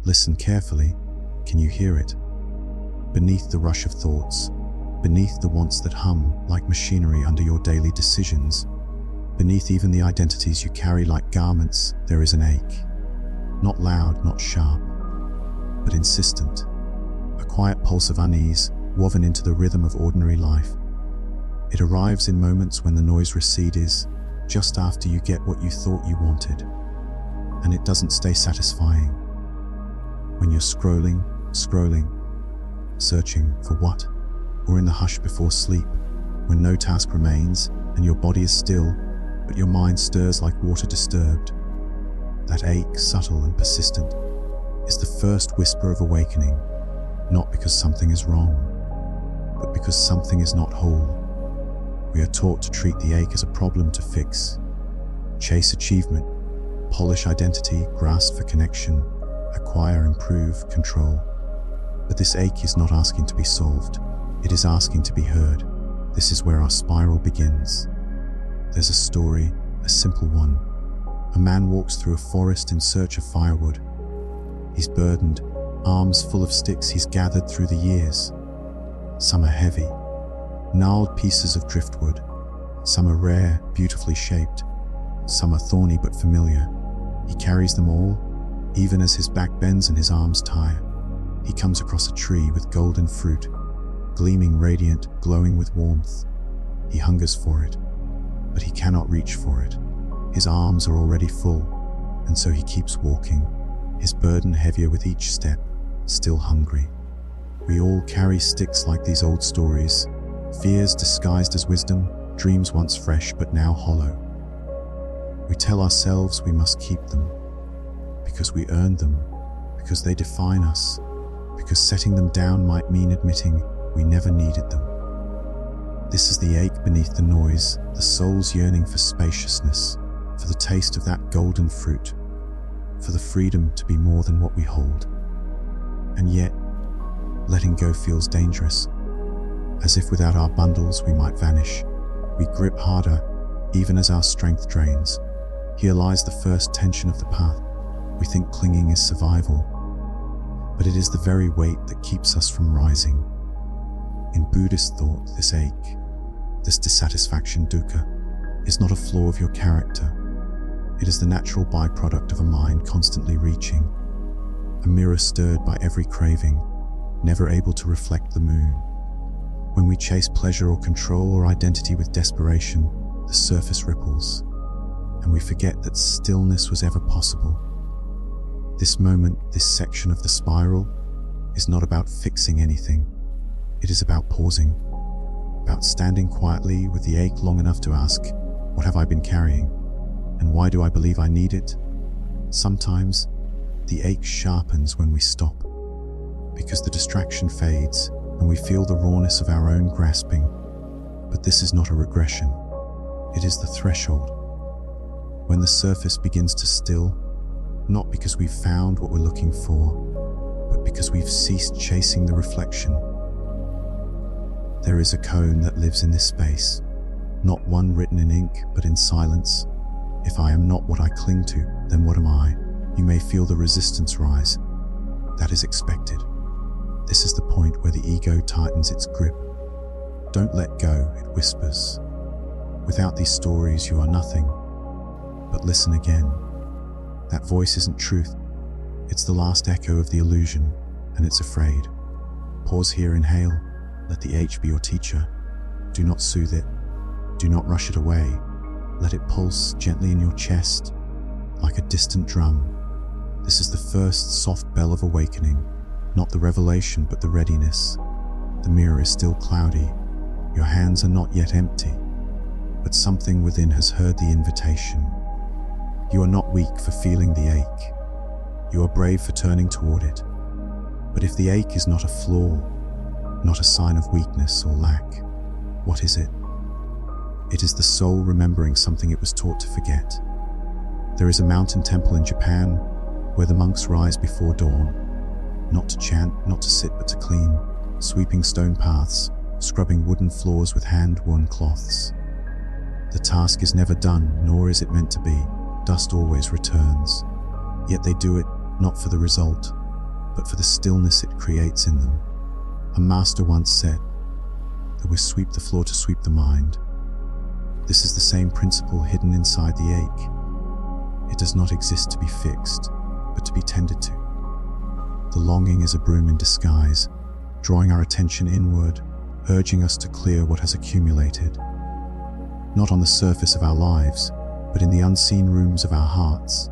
Listen carefully. Can you hear it? Beneath the rush of thoughts, beneath the wants that hum like machinery under your daily decisions, beneath even the identities you carry like garments, there is an ache. Not loud, not sharp, but insistent. A quiet pulse of unease woven into the rhythm of ordinary life. It arrives in moments when the noise recedes, just after you get what you thought you wanted. And it doesn't stay satisfying. When you're scrolling, searching for what? Or in the hush before sleep, when no task remains and your body is still, but your mind stirs like water disturbed. That ache, subtle and persistent, is the first whisper of awakening, not because something is wrong, but because something is not whole. We are taught to treat the ache as a problem to fix, chase achievement, polish identity, grasp for connection, acquire, improve, control. But this ache is not asking to be solved. It is asking to be heard. This is where our spiral begins. There's a story, a simple one. A man walks through a forest in search of firewood. He's burdened, arms full of sticks he's gathered through the years. Some are heavy, gnarled pieces of driftwood. Some are rare, beautifully shaped. Some are thorny but familiar. He carries them all, even as his back bends and his arms tire. He comes across a tree with golden fruit, gleaming radiant, glowing with warmth. He hungers for it, but he cannot reach for it. His arms are already full, and so he keeps walking, his burden heavier with each step, still hungry. We all carry sticks like these old stories, fears disguised as wisdom, dreams once fresh but now hollow. We tell ourselves we must keep them, because we earned them, because they define us, because setting them down might mean admitting we never needed them. This is the ache beneath the noise, the soul's yearning for spaciousness, for the taste of that golden fruit, for the freedom to be more than what we hold. And yet, letting go feels dangerous, as if without our bundles we might vanish. We grip harder, even as our strength drains. Here lies the first tension of the path. We think clinging is survival, but it is the very weight that keeps us from rising. In Buddhist thought, this ache, this dissatisfaction, dukkha, is not a flaw of your character. It is the natural byproduct of a mind constantly reaching, a mirror stirred by every craving, never able to reflect the moon. When we chase pleasure or control or identity with desperation, the surface ripples, and we forget that stillness was ever possible. This moment, this section of the spiral, is not about fixing anything. It is about pausing, about standing quietly with the ache long enough to ask, what have I been carrying? And why do I believe I need it? Sometimes, the ache sharpens when we stop, because the distraction fades and we feel the rawness of our own grasping. But this is not a regression. It is the threshold. When the surface begins to still, not because we've found what we're looking for, but because we've ceased chasing the reflection. There is a koan that lives in this space, not one written in ink, but in silence. If I am not what I cling to, then what am I? You may feel the resistance rise. That is expected. This is the point where the ego tightens its grip. Don't let go, it whispers. Without these stories, you are nothing. But listen again. That voice isn't truth. It's the last echo of the illusion, and it's afraid. Pause here, inhale. Let the H be your teacher. Do not soothe it. Do not rush it away. Let it pulse gently in your chest, like a distant drum. This is the first soft bell of awakening, not the revelation, but the readiness. The mirror is still cloudy. Your hands are not yet empty, but something within has heard the invitation. You are not weak for feeling the ache. You are brave for turning toward it. But if the ache is not a flaw, not a sign of weakness or lack, what is it? It is the soul remembering something it was taught to forget. There is a mountain temple in Japan where the monks rise before dawn, not to chant, not to sit, but to clean, sweeping stone paths, scrubbing wooden floors with hand-worn cloths. The task is never done, nor is it meant to be. Dust always returns. Yet they do it not for the result, but for the stillness it creates in them. A master once said that we sweep the floor to sweep the mind. This is the same principle hidden inside the ache. It does not exist to be fixed, but to be tended to. The longing is a broom in disguise, drawing our attention inward, urging us to clear what has accumulated. Not on the surface of our lives, but in the unseen rooms of our hearts.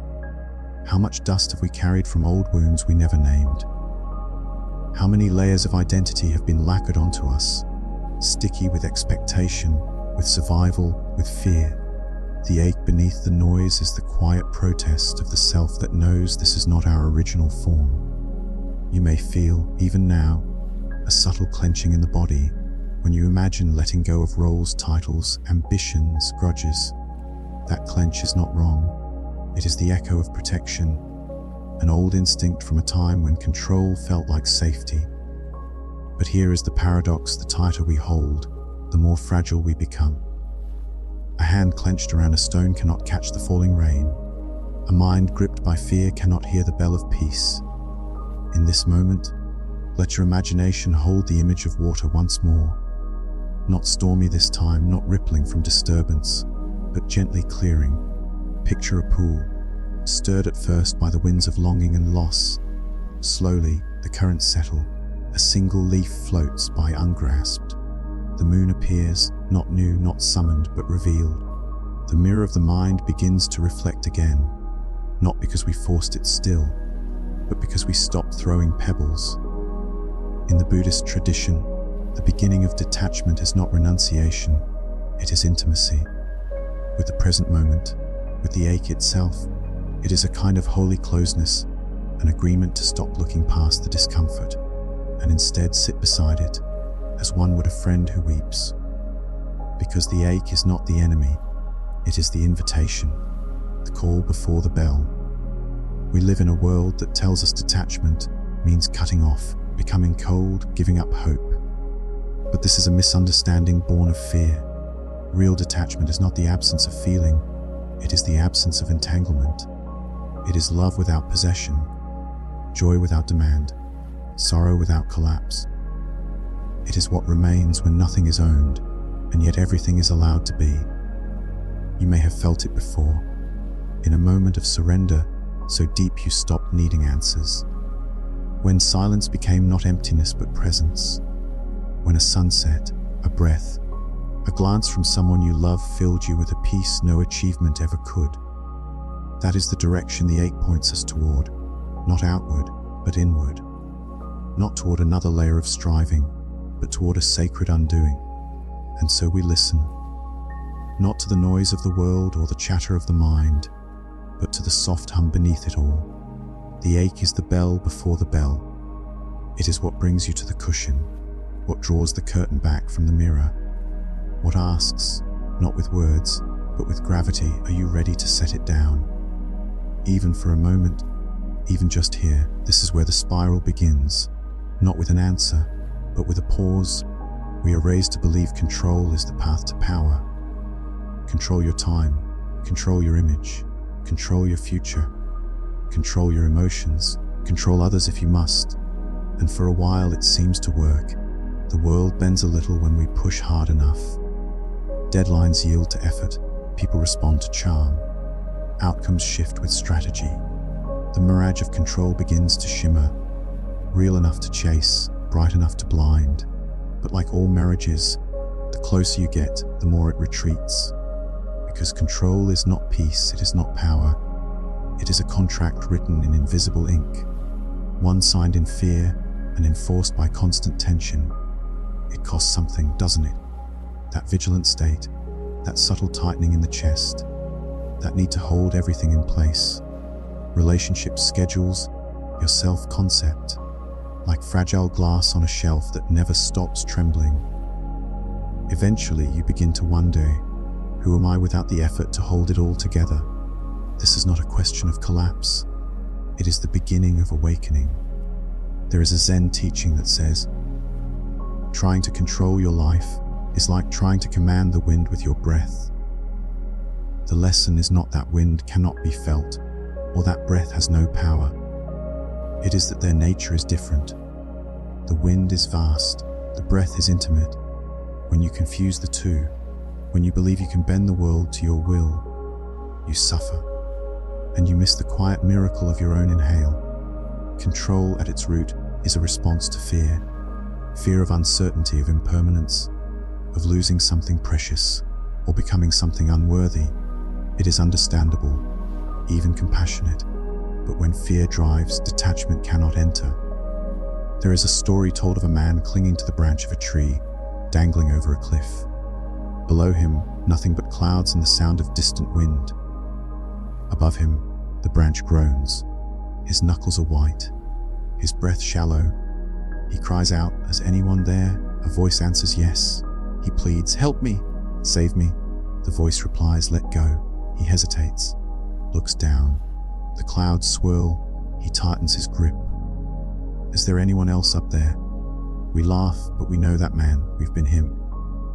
How much dust have we carried from old wounds we never named? How many layers of identity have been lacquered onto us, sticky with expectation, with survival, with fear? The ache beneath the noise is the quiet protest of the self that knows this is not our original form. You may feel, even now, a subtle clenching in the body when you imagine letting go of roles, titles, ambitions, grudges. That clench is not wrong. It is the echo of protection, an old instinct from a time when control felt like safety. But here is the paradox: the tighter we hold, the more fragile we become. A hand clenched around a stone cannot catch the falling rain. A mind gripped by fear cannot hear the bell of peace. In this moment, let your imagination hold the image of water once more. Not stormy this time, not rippling from disturbance, but gently clearing. Picture a pool, stirred at first by the winds of longing and loss. Slowly, the currents settle. A single leaf floats by ungrasped. The moon appears, not new, not summoned, but revealed. The mirror of the mind begins to reflect again, not because we forced it still, but because we stopped throwing pebbles. In the Buddhist tradition, the beginning of detachment is not renunciation, it is intimacy. With the present moment, with the ache itself, it is a kind of holy closeness, an agreement to stop looking past the discomfort, and instead sit beside it, as one would a friend who weeps. Because the ache is not the enemy, it is the invitation, the call before the bell. We live in a world that tells us detachment means cutting off, becoming cold, giving up hope. But this is a misunderstanding born of fear. Real detachment is not the absence of feeling, it is the absence of entanglement. It is love without possession, joy without demand, sorrow without collapse. It is what remains when nothing is owned, and yet everything is allowed to be. You may have felt it before, in a moment of surrender, so deep you stopped needing answers. When silence became not emptiness but presence. When a sunset, a breath, a glance from someone you love filled you with a peace no achievement ever could. That is the direction the ache points us toward, not outward, but inward. Not toward another layer of striving, but toward a sacred undoing. And so we listen, not to the noise of the world or the chatter of the mind, but to the soft hum beneath it all. The ache is the bell before the bell. It is what brings you to the cushion, what draws the curtain back from the mirror, what asks, not with words, but with gravity, are you ready to set it down? Even for a moment, even just here, this is where the spiral begins, not with an answer, but with a pause. We are raised to believe control is the path to power. Control your time, control your image, control your future, control your emotions, control others if you must. And for a while it seems to work. The world bends a little when we push hard enough. Deadlines yield to effort, people respond to charm. Outcomes shift with strategy. The mirage of control begins to shimmer, real enough to chase, bright enough to blind. But like all mirages, the closer you get, the more it retreats. Because control is not peace, it is not power. It is a contract written in invisible ink, one signed in fear and enforced by constant tension. It costs something, doesn't it? That vigilant state, that subtle tightening in the chest, that need to hold everything in place. Relationships, schedules, your self-concept, like fragile glass on a shelf that never stops trembling. Eventually, you begin to wonder, who am I without the effort to hold it all together? This is not a question of collapse. It is the beginning of awakening. There is a Zen teaching that says, trying to control your life is like trying to command the wind with your breath. The lesson is not that wind cannot be felt, or that breath has no power. It is that their nature is different. The wind is vast, the breath is intimate. When you confuse the two, when you believe you can bend the world to your will, you suffer, and you miss the quiet miracle of your own inhale. Control at its root is a response to fear. Fear of uncertainty, of impermanence, of losing something precious, or becoming something unworthy. It is understandable, even compassionate. But when fear drives, detachment cannot enter. There is a story told of a man clinging to the branch of a tree, dangling over a cliff. Below him, nothing but clouds and the sound of distant wind. Above him, the branch groans. His knuckles are white, his breath shallow. He cries out, "Is anyone there?" A voice answers, "Yes." He pleads, "Help me, save me." The voice replies, "Let go." He hesitates, looks down. The clouds swirl. He tightens his grip. "Is there anyone else up there?" We laugh, but we know that man. We've been him.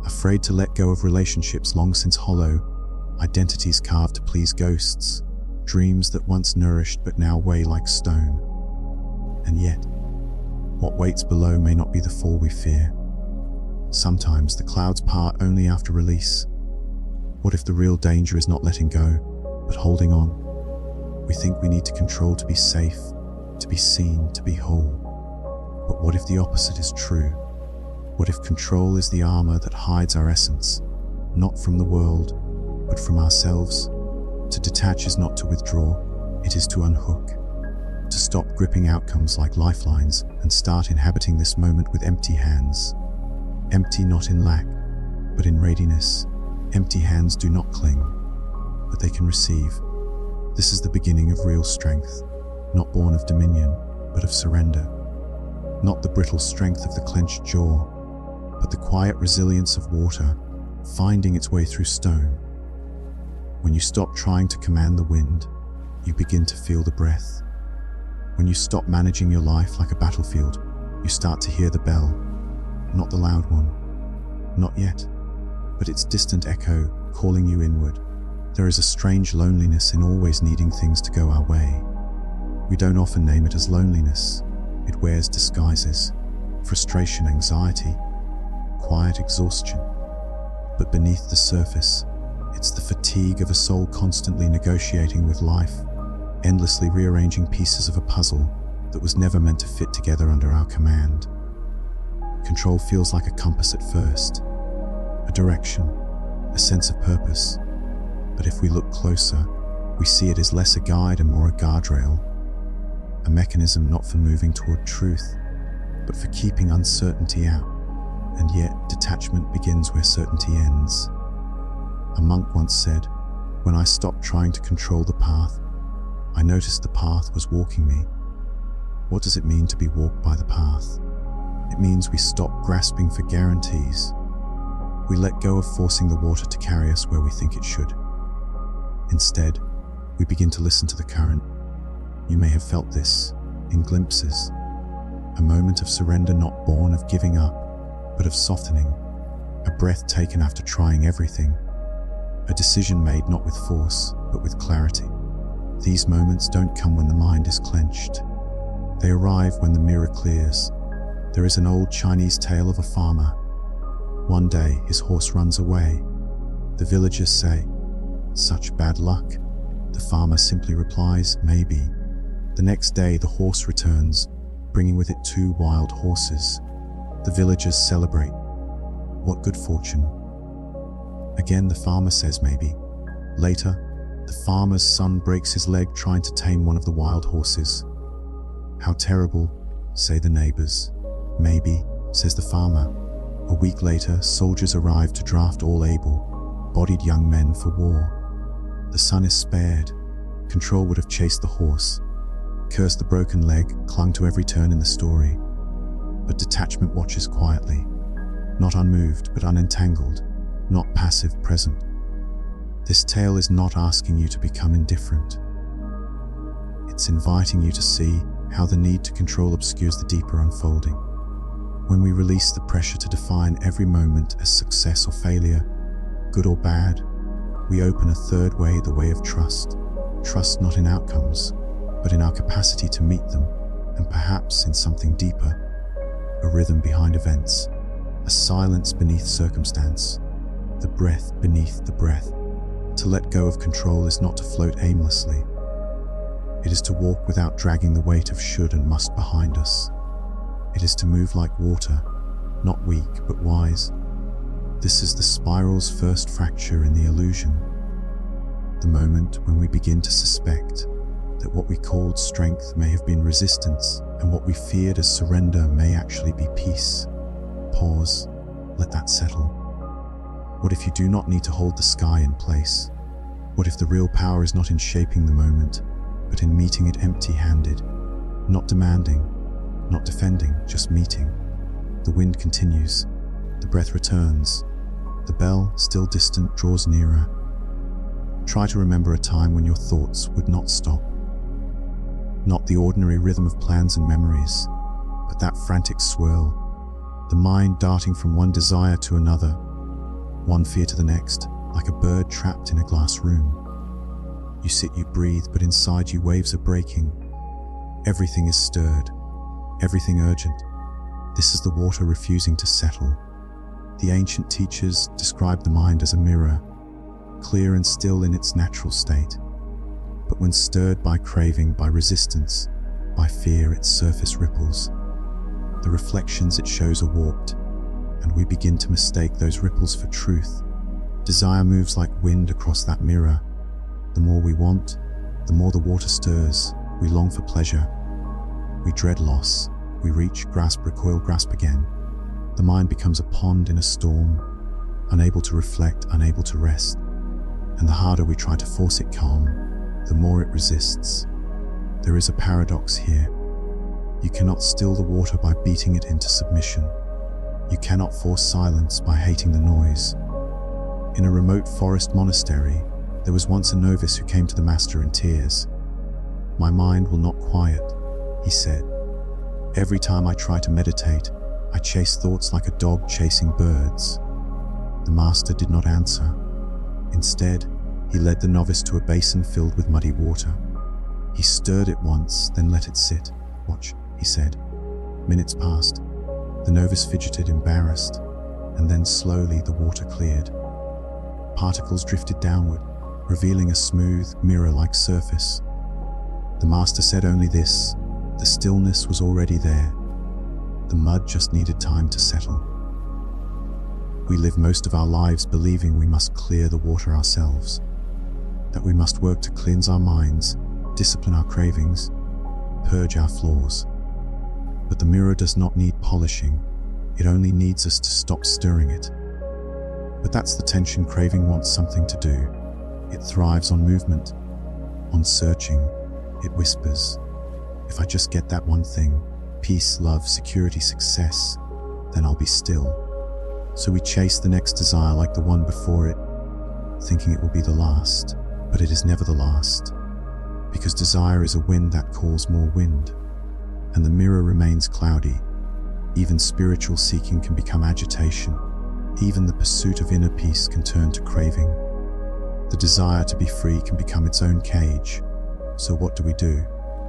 Afraid to let go of relationships long since hollow, identities carved to please ghosts, dreams that once nourished but now weigh like stone. And yet, what waits below may not be the fall we fear. Sometimes the clouds part only after release. What if the real danger is not letting go, but holding on? We think we need to control to be safe, to be seen, to be whole. But what if the opposite is true? What if control is the armor that hides our essence, not from the world, but from ourselves? To detach is not to withdraw, it is to unhook. To stop gripping outcomes like lifelines and start inhabiting this moment with empty hands. Empty not in lack, but in readiness. Empty hands do not cling, but they can receive. This is the beginning of real strength, not born of dominion, but of surrender. Not the brittle strength of the clenched jaw, but the quiet resilience of water, finding its way through stone. When you stop trying to command the wind, you begin to feel the breath. When you stop managing your life like a battlefield, you start to hear the bell, not the loud one, not yet, but its distant echo calling you inward. There is a strange loneliness in always needing things to go our way. We don't often name it as loneliness. It wears disguises: frustration, anxiety, quiet exhaustion. But beneath the surface, it's the fatigue of a soul constantly negotiating with life, endlessly rearranging pieces of a puzzle that was never meant to fit together under our command. Control feels like a compass at first, a direction, a sense of purpose. But if we look closer, we see it as less a guide and more a guardrail, a mechanism not for moving toward truth, but for keeping uncertainty out. And yet, detachment begins where certainty ends. A monk once said, "When I stopped trying to control the path, I noticed the path was walking me." What does it mean to be walked by the path? It means we stop grasping for guarantees. We let go of forcing the water to carry us where we think it should. Instead, we begin to listen to the current. You may have felt this in glimpses. A moment of surrender not born of giving up, but of softening. A breath taken after trying everything. A decision made not with force, but with clarity. These moments don't come when the mind is clenched. They arrive when the mirror clears. There is an old Chinese tale of a farmer. One day, his horse runs away. The villagers say, "Such bad luck." The farmer simply replies, "Maybe." The next day, the horse returns, bringing with it 2 wild horses. The villagers celebrate. What good fortune. Again, the farmer says, "Maybe." Later, the farmer's son breaks his leg trying to tame one of the wild horses. "How terrible," say the neighbors. "Maybe," says the farmer. A week later, soldiers arrive to draft all able-bodied young men for war. The son is spared. Control would have chased the horse, cursed the broken leg, clung to every turn in the story. But detachment watches quietly, not unmoved but unentangled, not passive, present. This tale is not asking you to become indifferent. It's inviting you to see how the need to control obscures the deeper unfolding. When we release the pressure to define every moment as success or failure, good or bad, we open a third way, the way of trust. Trust not in outcomes, but in our capacity to meet them and perhaps in something deeper, a rhythm behind events, a silence beneath circumstance, the breath beneath the breath. To let go of control is not to float aimlessly. It is to walk without dragging the weight of should and must behind us. It is to move like water, not weak but wise. This is the spiral's first fracture in the illusion. The moment when we begin to suspect that what we called strength may have been resistance, and what we feared as surrender may actually be peace. Pause, let that settle. What if you do not need to hold the sky in place? What if the real power is not in shaping the moment, but in meeting it empty-handed? Not demanding, not defending, just meeting. The wind continues, the breath returns, the bell, still distant, draws nearer. Try to remember a time when your thoughts would not stop. Not the ordinary rhythm of plans and memories, but that frantic swirl, the mind darting from one desire to another, one fear to the next, like a bird trapped in a glass room. You sit, you breathe, but inside you waves are breaking. Everything is stirred, everything urgent. This is the water refusing to settle. The ancient teachers describe the mind as a mirror, clear and still in its natural state. But when stirred by craving, by resistance, by fear, its surface ripples. The reflections it shows are warped, and we begin to mistake those ripples for truth. Desire moves like wind across that mirror. The more we want, the more the water stirs. We long for pleasure. We dread loss. We reach, grasp, recoil, grasp again. The mind becomes a pond in a storm, unable to reflect, unable to rest. And the harder we try to force it calm, the more it resists. There is a paradox here. You cannot still the water by beating it into submission. You cannot force silence by hating the noise. In a remote forest monastery, there was once a novice who came to the master in tears. "My mind will not quiet," he said. "Every time I try to meditate, I chase thoughts like a dog chasing birds." The master did not answer. Instead, he led the novice to a basin filled with muddy water. He stirred it once, then let it sit. "Watch," he said. Minutes passed. The novice fidgeted, embarrassed, and then slowly the water cleared. Particles drifted downward, revealing a smooth, mirror-like surface. The master said only this: the stillness was already there. The mud just needed time to settle. We live most of our lives believing we must clear the water ourselves, that we must work to cleanse our minds, discipline our cravings, purge our flaws. But the mirror does not need polishing, it only needs us to stop stirring it. But that's the tension. Craving wants something to do. It thrives on movement, on searching. It whispers, "If I just get that one thing, peace, love, security, success, then I'll be still." So we chase the next desire like the one before it, thinking it will be the last, but it is never the last. Because desire is a wind that calls more wind, and the mirror remains cloudy. Even spiritual seeking can become agitation. Even the pursuit of inner peace can turn to craving. The desire to be free can become its own cage. So what do?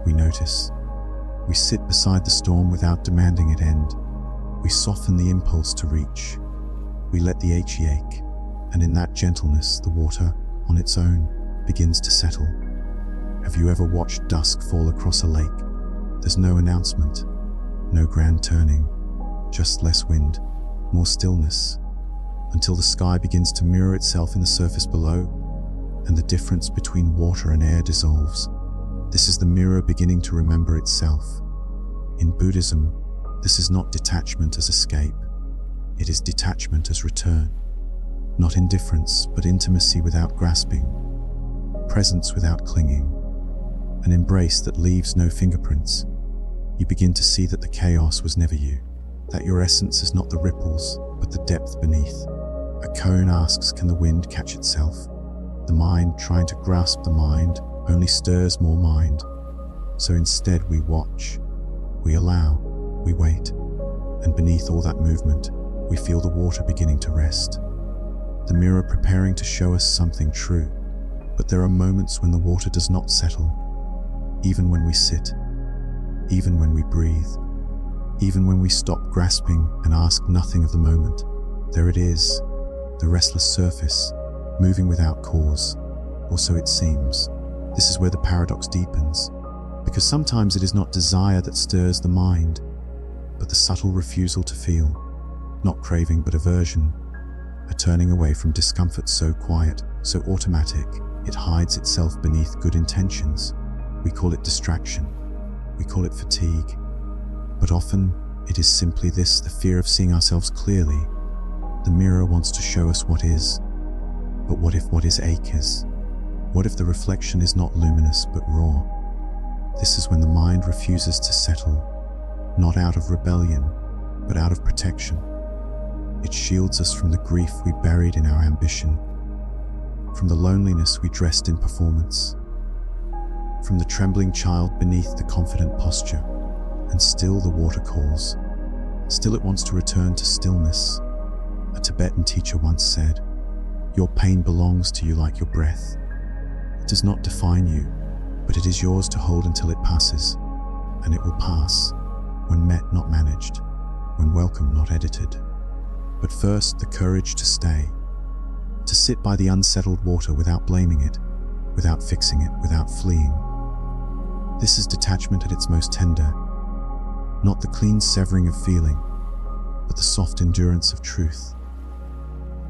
We notice. We sit beside the storm without demanding it end. We soften the impulse to reach. We let the ache, and in that gentleness, the water, on its own, begins to settle. Have you ever watched dusk fall across a lake? There's no announcement, no grand turning, just less wind, more stillness, until the sky begins to mirror itself in the surface below, and the difference between water and air dissolves. This is the mirror beginning to remember itself. In Buddhism, this is not detachment as escape. It is detachment as return. Not indifference, but intimacy without grasping, presence without clinging, an embrace that leaves no fingerprints. You begin to see that the chaos was never you, that your essence is not the ripples, but the depth beneath. A Koan asks, can the wind catch itself? The mind, trying to grasp the mind, only stirs more mind. So instead we watch, we allow, we wait, and beneath all that movement, we feel the water beginning to rest. The mirror preparing to show us something true. But there are moments when the water does not settle, even when we sit, even when we breathe, even when we stop grasping and ask nothing of the moment. There it is, the restless surface, moving without cause, or so it seems. This is where the paradox deepens, because sometimes it is not desire that stirs the mind, but the subtle refusal to feel, not craving but aversion, a turning away from discomfort so quiet, so automatic, it hides itself beneath good intentions. We call it distraction, we call it fatigue, but often it is simply this, the fear of seeing ourselves clearly. The mirror wants to show us what is, but what if what is ache is? What if the reflection is not luminous but raw? This is when the mind refuses to settle, not out of rebellion, but out of protection. It shields us from the grief we buried in our ambition, from the loneliness we dressed in performance, from the trembling child beneath the confident posture. And still the water calls. Still it wants to return to stillness. A Tibetan teacher once said, "Your pain belongs to you like your breath. It does not define you, but it is yours to hold until it passes. And it will pass, when met, not managed, when welcome, not edited." But first, the courage to stay, to sit by the unsettled water without blaming it, without fixing it, without fleeing. This is detachment at its most tender, not the clean severing of feeling, but the soft endurance of truth.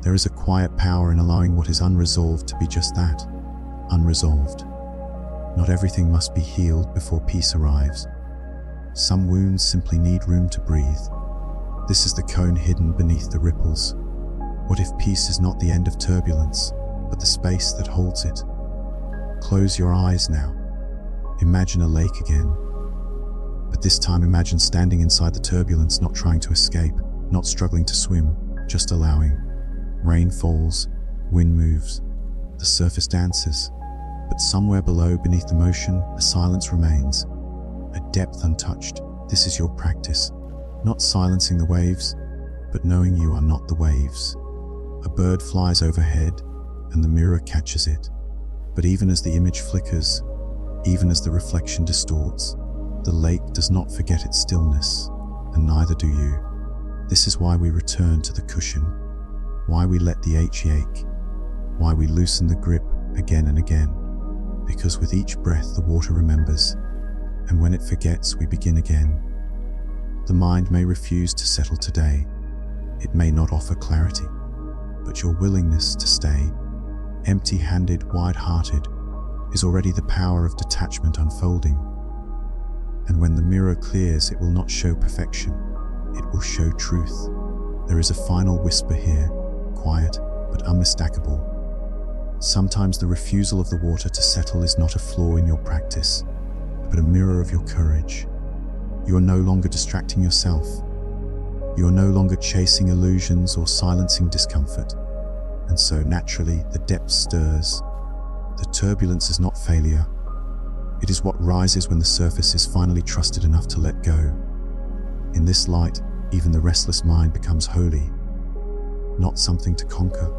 There is a quiet power in allowing what is unresolved to be just that, unresolved. Not everything must be healed before peace arrives. Some wounds simply need room to breathe. This is the Koan hidden beneath the ripples. What if peace is not the end of turbulence, but the space that holds it? Close your eyes now. Imagine a lake again. But this time imagine standing inside the turbulence, not trying to escape, not struggling to swim, just allowing. Rain falls, wind moves, the surface dances, but somewhere below, beneath the motion, a silence remains, a depth untouched. This is your practice, not silencing the waves, but knowing you are not the waves. A bird flies overhead, and the mirror catches it. But even as the image flickers, even as the reflection distorts, the lake does not forget its stillness, and neither do you. This is why we return to the cushion, why we let the ache, why we loosen the grip again and again. Because with each breath the water remembers, and when it forgets we begin again. The mind may refuse to settle today, it may not offer clarity, but your willingness to stay, empty-handed, wide-hearted, is already the power of detachment unfolding. And when the mirror clears, it will not show perfection, it will show truth. There is a final whisper here, quiet but unmistakable. Sometimes the refusal of the water to settle is not a flaw in your practice, but a mirror of your courage. You are no longer distracting yourself. You are no longer chasing illusions or silencing discomfort. And so naturally, the depth stirs. The turbulence is not failure. It is what rises when the surface is finally trusted enough to let go. In this light, even the restless mind becomes holy. Not something to conquer,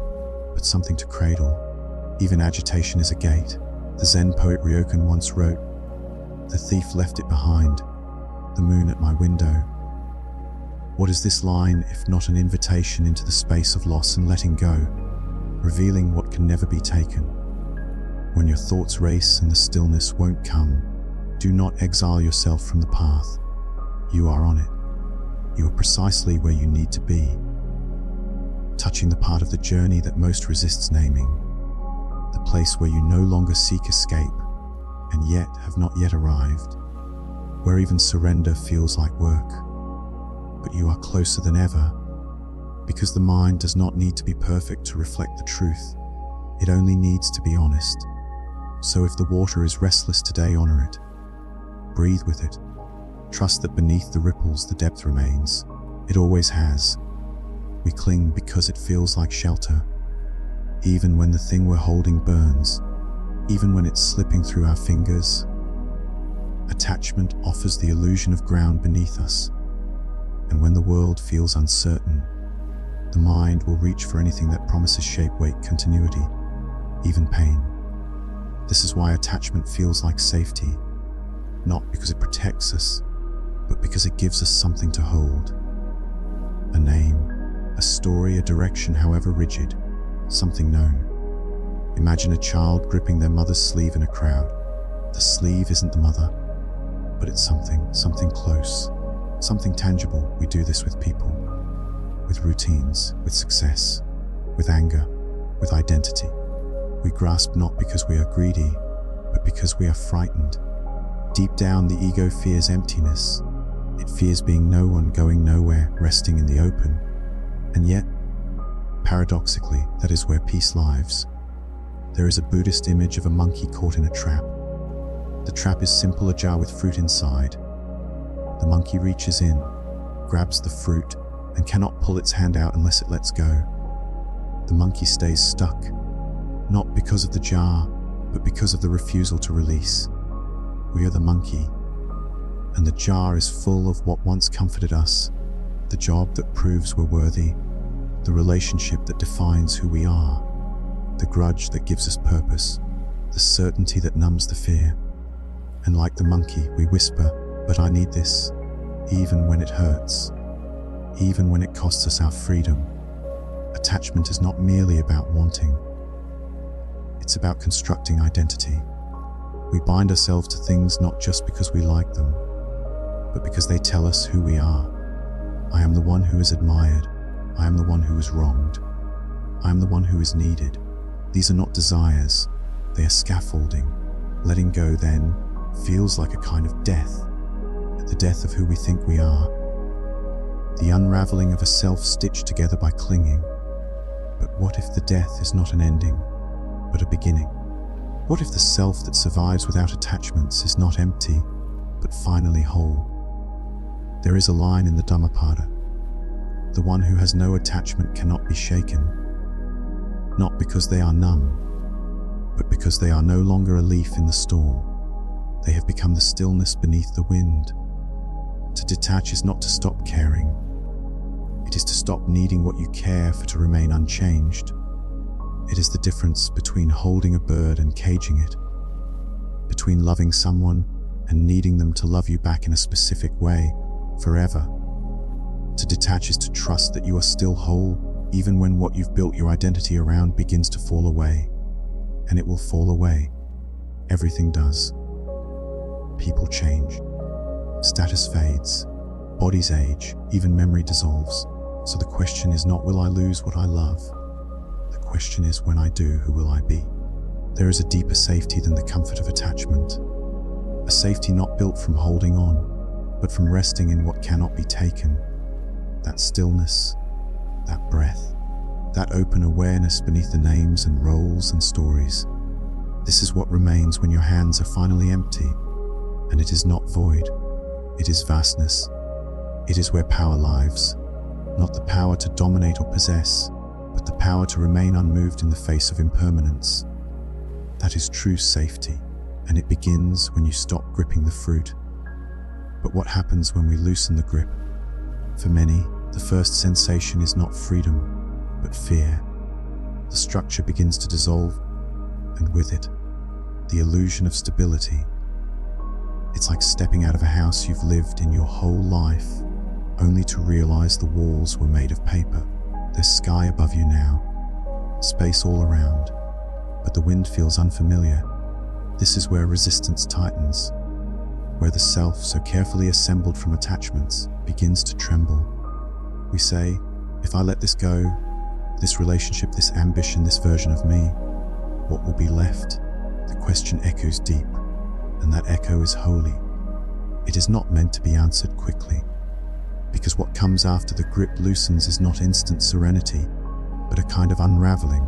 but something to cradle. Even agitation is a gate. The Zen poet Ryokan once wrote, "The thief left it behind, the moon at my window." What is this line if not an invitation into the space of loss and letting go, revealing what can never be taken? When your thoughts race and the stillness won't come, do not exile yourself from the path. You are on it. You are precisely where you need to be, touching the part of the journey that most resists naming, the place where you no longer seek escape and yet have not yet arrived, where even surrender feels like work. But you are closer than ever, because the mind does not need to be perfect to reflect the truth. It only needs to be honest. So if the water is restless today, honor it. Breathe with it. Trust that beneath the ripples the depth remains. It always has. We cling because it feels like shelter, even when the thing we're holding burns, even when it's slipping through our fingers. Attachment offers the illusion of ground beneath us. And when the world feels uncertain, the mind will reach for anything that promises shape, weight, continuity, even pain. This is why attachment feels like safety, not because it protects us, because it gives us something to hold. A name, a story, a direction, however rigid, something known. Imagine a child gripping their mother's sleeve in a crowd. The sleeve isn't the mother, but it's something close, something tangible. We do this with people, with routines, with success, with anger, with identity. We grasp not because we are greedy, but because we are frightened. Deep down, the ego fears emptiness. It fears being no one, going nowhere, resting in the open. And yet, paradoxically, that is where peace lives. There is a Buddhist image of a monkey caught in a trap. The trap is simple, a jar with fruit inside. The monkey reaches in, grabs the fruit, and cannot pull its hand out unless it lets go. The monkey stays stuck, not because of the jar, but because of the refusal to release. We are the monkey, and the jar is full of what once comforted us, the job that proves we're worthy, the relationship that defines who we are, the grudge that gives us purpose, the certainty that numbs the fear. And like the monkey, we whisper, "But I need this," even when it hurts, even when it costs us our freedom. Attachment is not merely about wanting. It's about constructing identity. We bind ourselves to things not just because we like them, but because they tell us who we are. I am the one who is admired. I am the one who is wronged. I am the one who is needed. These are not desires, they are scaffolding. Letting go then feels like a kind of death, the death of who we think we are. The unraveling of a self stitched together by clinging. But what if the death is not an ending, but a beginning? What if the self that survives without attachments is not empty, but finally whole? There is a line in the Dhammapada. The one who has no attachment cannot be shaken, not because they are numb, but because they are no longer a leaf in the storm. They have become the stillness beneath the wind. To detach is not to stop caring. It is to stop needing what you care for to remain unchanged. It is the difference between holding a bird and caging it, between loving someone and needing them to love you back in a specific way, forever. To detach is to trust that you are still whole, even when what you've built your identity around begins to fall away. And it will fall away. Everything does. People change. Status fades. Bodies age. Even memory dissolves. So the question is not, will I lose what I love? The question is, when I do, who will I be? There is a deeper safety than the comfort of attachment. A safety not built from holding on, but from resting in what cannot be taken. That stillness, that breath, that open awareness beneath the names and roles and stories. This is what remains when your hands are finally empty, and it is not void. It is vastness. It is where power lives, not the power to dominate or possess, but the power to remain unmoved in the face of impermanence. That is true safety, and it begins when you stop gripping the fruit. But what happens when we loosen the grip? For many, the first sensation is not freedom, but fear. The structure begins to dissolve, and with it, the illusion of stability. It's like stepping out of a house you've lived in your whole life, only to realize the walls were made of paper. There's sky above you now, space all around, but the wind feels unfamiliar. This is where resistance tightens, where the self, so carefully assembled from attachments, begins to tremble. We say, if I let this go, this relationship, this ambition, this version of me, what will be left? The question echoes deep, and that echo is holy. It is not meant to be answered quickly, because what comes after the grip loosens is not instant serenity, but a kind of unraveling.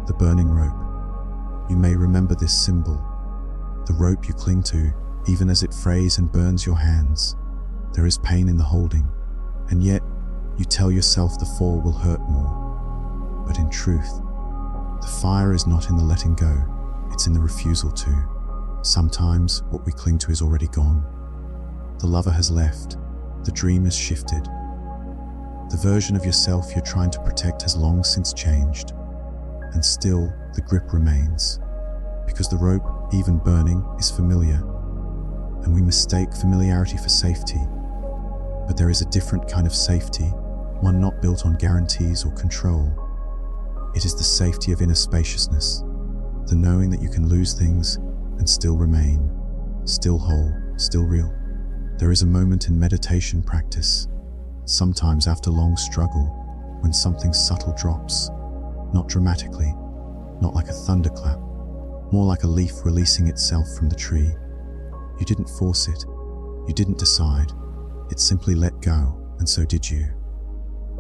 The burning rope. You may remember this symbol, the rope you cling to, even as it frays and burns your hands. There is pain in the holding, and yet you tell yourself the fall will hurt more. But in truth, the fire is not in the letting go, it's in the refusal to. Sometimes what we cling to is already gone. The lover has left, the dream has shifted. The version of yourself you're trying to protect has long since changed, and still the grip remains, because the rope, even burning, is familiar, and we mistake familiarity for safety. But there is a different kind of safety, one not built on guarantees or control. It is the safety of inner spaciousness, the knowing that you can lose things and still remain, still whole, still real. There is a moment in meditation practice, sometimes after long struggle, when something subtle drops, not dramatically, not like a thunderclap, more like a leaf releasing itself from the tree. You didn't force it, you didn't decide, it simply let go, and so did you.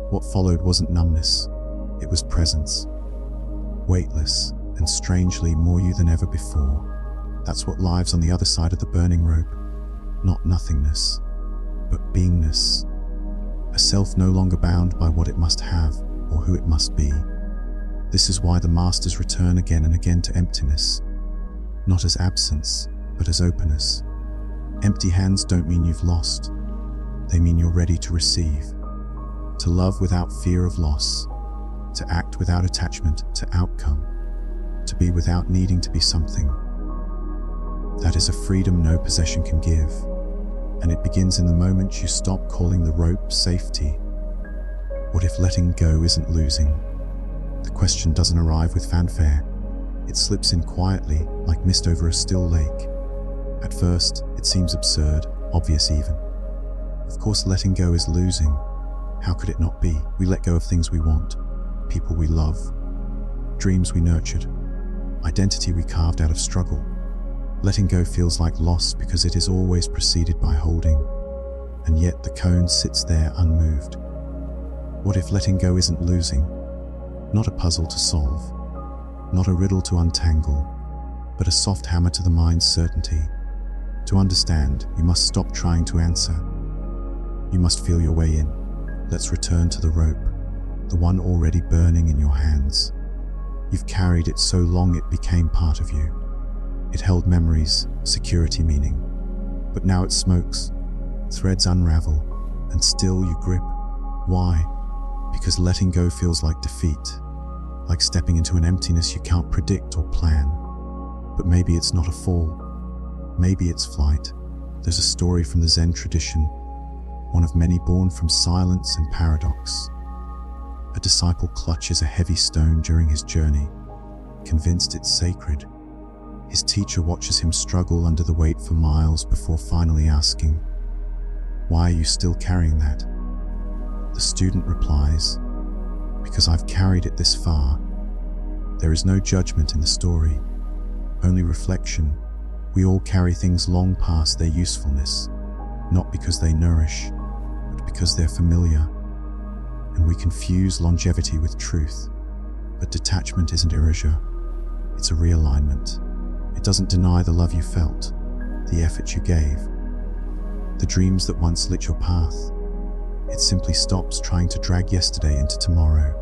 What followed wasn't numbness, it was presence, weightless and strangely more you than ever before. That's what lives on the other side of the burning rope, not nothingness, but beingness, a self no longer bound by what it must have or who it must be. This is why the masters return again and again to emptiness, not as absence, but as openness. Empty hands don't mean you've lost, they mean you're ready to receive, to love without fear of loss, to act without attachment to outcome, to be without needing to be something. That is a freedom no possession can give, and it begins in the moment you stop calling the rope safety. What if letting go isn't losing? The question doesn't arrive with fanfare. It slips in quietly, like mist over a still lake. At first, it seems absurd, obvious even. Of course, letting go is losing. How could it not be? We let go of things we want, people we love, dreams we nurtured, identity we carved out of struggle. Letting go feels like loss because it is always preceded by holding, and yet the koan sits there unmoved. What if letting go isn't losing? Not a puzzle to solve, not a riddle to untangle, but a soft hammer to the mind's certainty. To understand, you must stop trying to answer. You must feel your way in. Let's return to the rope, the one already burning in your hands. You've carried it so long it became part of you. It held memories, security, meaning. But now it smokes, threads unravel, and still you grip. Why? Because letting go feels like defeat, like stepping into an emptiness you can't predict or plan. But maybe it's not a fall. Maybe it's flight. There's a story from the Zen tradition, one of many born from silence and paradox. A disciple clutches a heavy stone during his journey, convinced it's sacred. His teacher watches him struggle under the weight for miles before finally asking, "Why are you still carrying that?" The student replies, "Because I've carried it this far." There is no judgment in the story, only reflection. We all carry things long past their usefulness, not because they nourish, but because they're familiar. And we confuse longevity with truth. But detachment isn't erasure, it's a realignment. It doesn't deny the love you felt, the effort you gave, the dreams that once lit your path. It simply stops trying to drag yesterday into tomorrow.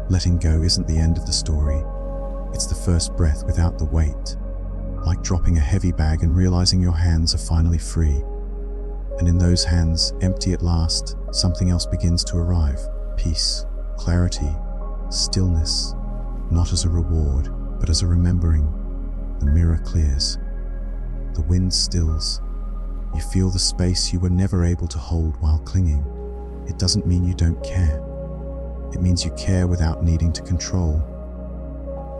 Letting go isn't the end of the story, it's the first breath without the weight, like dropping a heavy bag and realizing your hands are finally free. And in those hands, empty at last, something else begins to arrive. Peace, clarity, stillness, not as a reward, but as a remembering. The mirror clears. The wind stills. You feel the space you were never able to hold while clinging. It doesn't mean you don't care. It means you care without needing to control.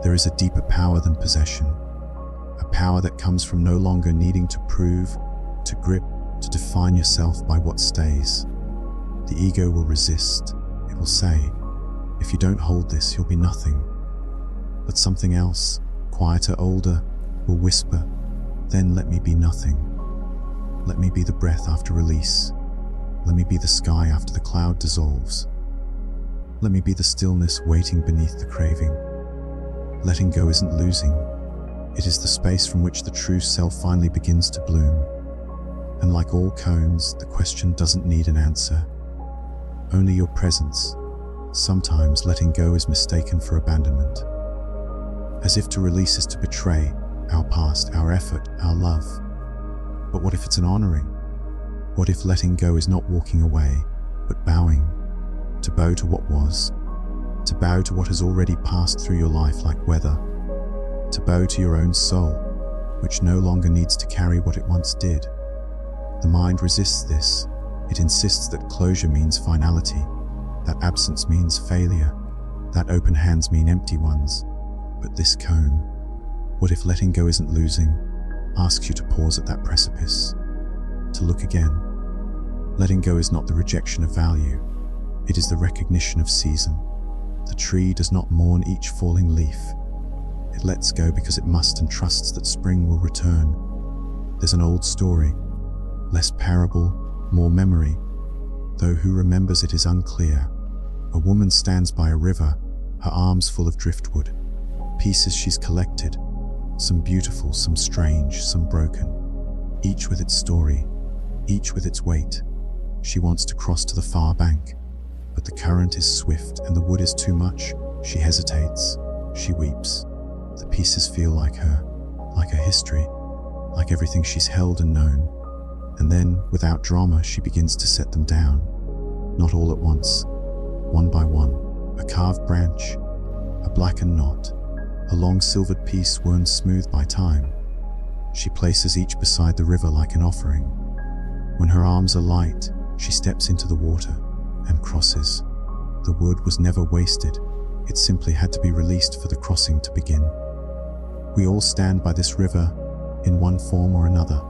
There is a deeper power than possession. A power that comes from no longer needing to prove, to grip, to define yourself by what stays. The ego will resist. It will say, "If you don't hold this, you'll be nothing." But something else, quieter, older, will whisper, "Then let me be nothing. Let me be the breath after release. Let me be the sky after the cloud dissolves. Let me be the stillness waiting beneath the craving." Letting go isn't losing. It is the space from which the true self finally begins to bloom. And like all koans, the question doesn't need an answer, only your presence. Sometimes letting go is mistaken for abandonment, as if to release is to betray our past, our effort, our love. But what if it's an honoring? What if letting go is not walking away, but bowing, to bow to what was, to bow to what has already passed through your life like weather, to bow to your own soul, which no longer needs to carry what it once did. The mind resists this. It insists that closure means finality, that absence means failure, that open hands mean empty ones. But this koan, what if letting go isn't losing, asks you to pause at that precipice, to look again. Letting go is not the rejection of value, it is the recognition of season. The tree does not mourn each falling leaf. It lets go because it must and trusts that spring will return. There's an old story, less parable, more memory, though who remembers it is unclear. A woman stands by a river, her arms full of driftwood, pieces she's collected, some beautiful, some strange, some broken, each with its story, each with its weight. She wants to cross to the far bank, but the current is swift and the wood is too much. She hesitates, she weeps. The pieces feel like her history, like everything she's held and known. And then, without drama, she begins to set them down. Not all at once, one by one. A carved branch, a blackened knot, a long silvered piece worn smooth by time. She places each beside the river like an offering. When her arms are light, she steps into the water and crosses. The wood was never wasted. It simply had to be released for the crossing to begin. We all stand by this river in one form or another.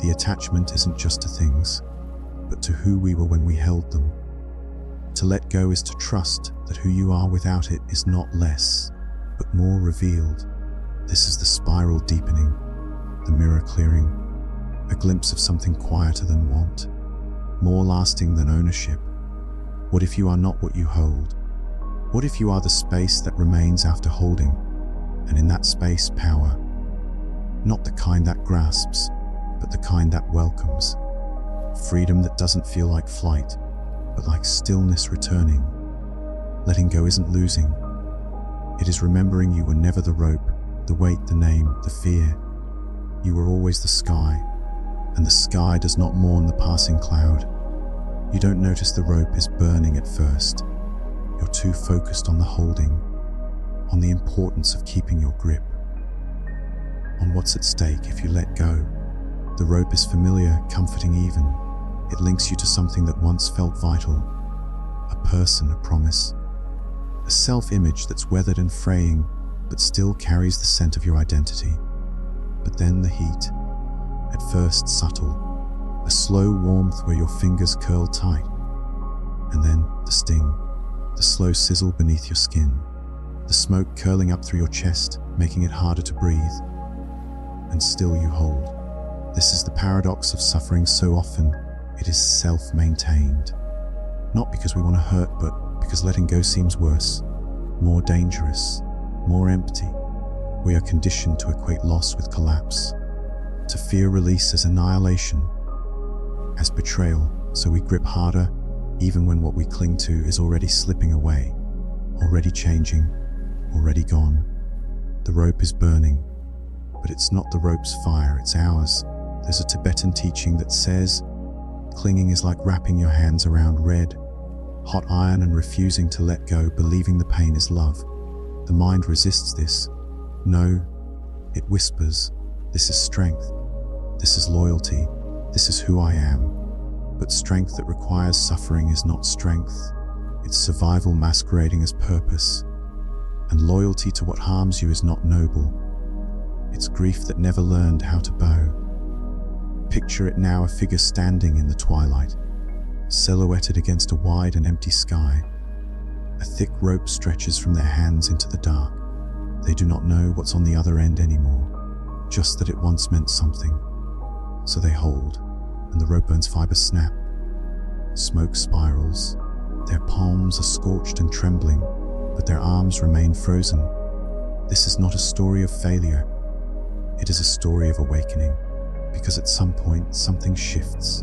The attachment isn't just to things, but to who we were when we held them. To let go is to trust that who you are without it is not less, but more revealed. This is the spiral deepening, the mirror clearing, a glimpse of something quieter than want, more lasting than ownership. What if you are not what you hold? What if you are the space that remains after holding, and in that space power? Not the kind that grasps, but the kind that welcomes. Freedom that doesn't feel like flight, but like stillness returning. Letting go isn't losing. It is remembering you were never the rope, the weight, the name, the fear. You were always the sky, and the sky does not mourn the passing cloud. You don't notice the rope is burning at first. You're too focused on the holding, on the importance of keeping your grip, on what's at stake if you let go. The rope is familiar, comforting even. It links you to something that once felt vital, a person, a promise, a self-image that's weathered and fraying, but still carries the scent of your identity. But then the heat, at first subtle, a slow warmth where your fingers curl tight, and then the sting, the slow sizzle beneath your skin, the smoke curling up through your chest, making it harder to breathe. And still you hold. This is the paradox of suffering so often. It is self-maintained. Not because we want to hurt, but because letting go seems worse, more dangerous, more empty. We are conditioned to equate loss with collapse, to fear release as annihilation, as betrayal, so we grip harder even when what we cling to is already slipping away, already changing, already gone. The rope is burning, but it's not the rope's fire, it's ours. There's a Tibetan teaching that says, clinging is like wrapping your hands around red, hot iron and refusing to let go, believing the pain is love. The mind resists this. No, it whispers, this is strength, this is loyalty, this is who I am. But strength that requires suffering is not strength. It's survival masquerading as purpose. And loyalty to what harms you is not noble. It's grief that never learned how to bow. Picture it now, a figure standing in the twilight, silhouetted against a wide and empty sky. A thick rope stretches from their hands into the dark. They do not know what's on the other end anymore, just that it once meant something. So they hold, and the rope burns, fibers snap. Smoke spirals. Their palms are scorched and trembling, but their arms remain frozen. This is not a story of failure. It is a story of awakening, because at some point something shifts.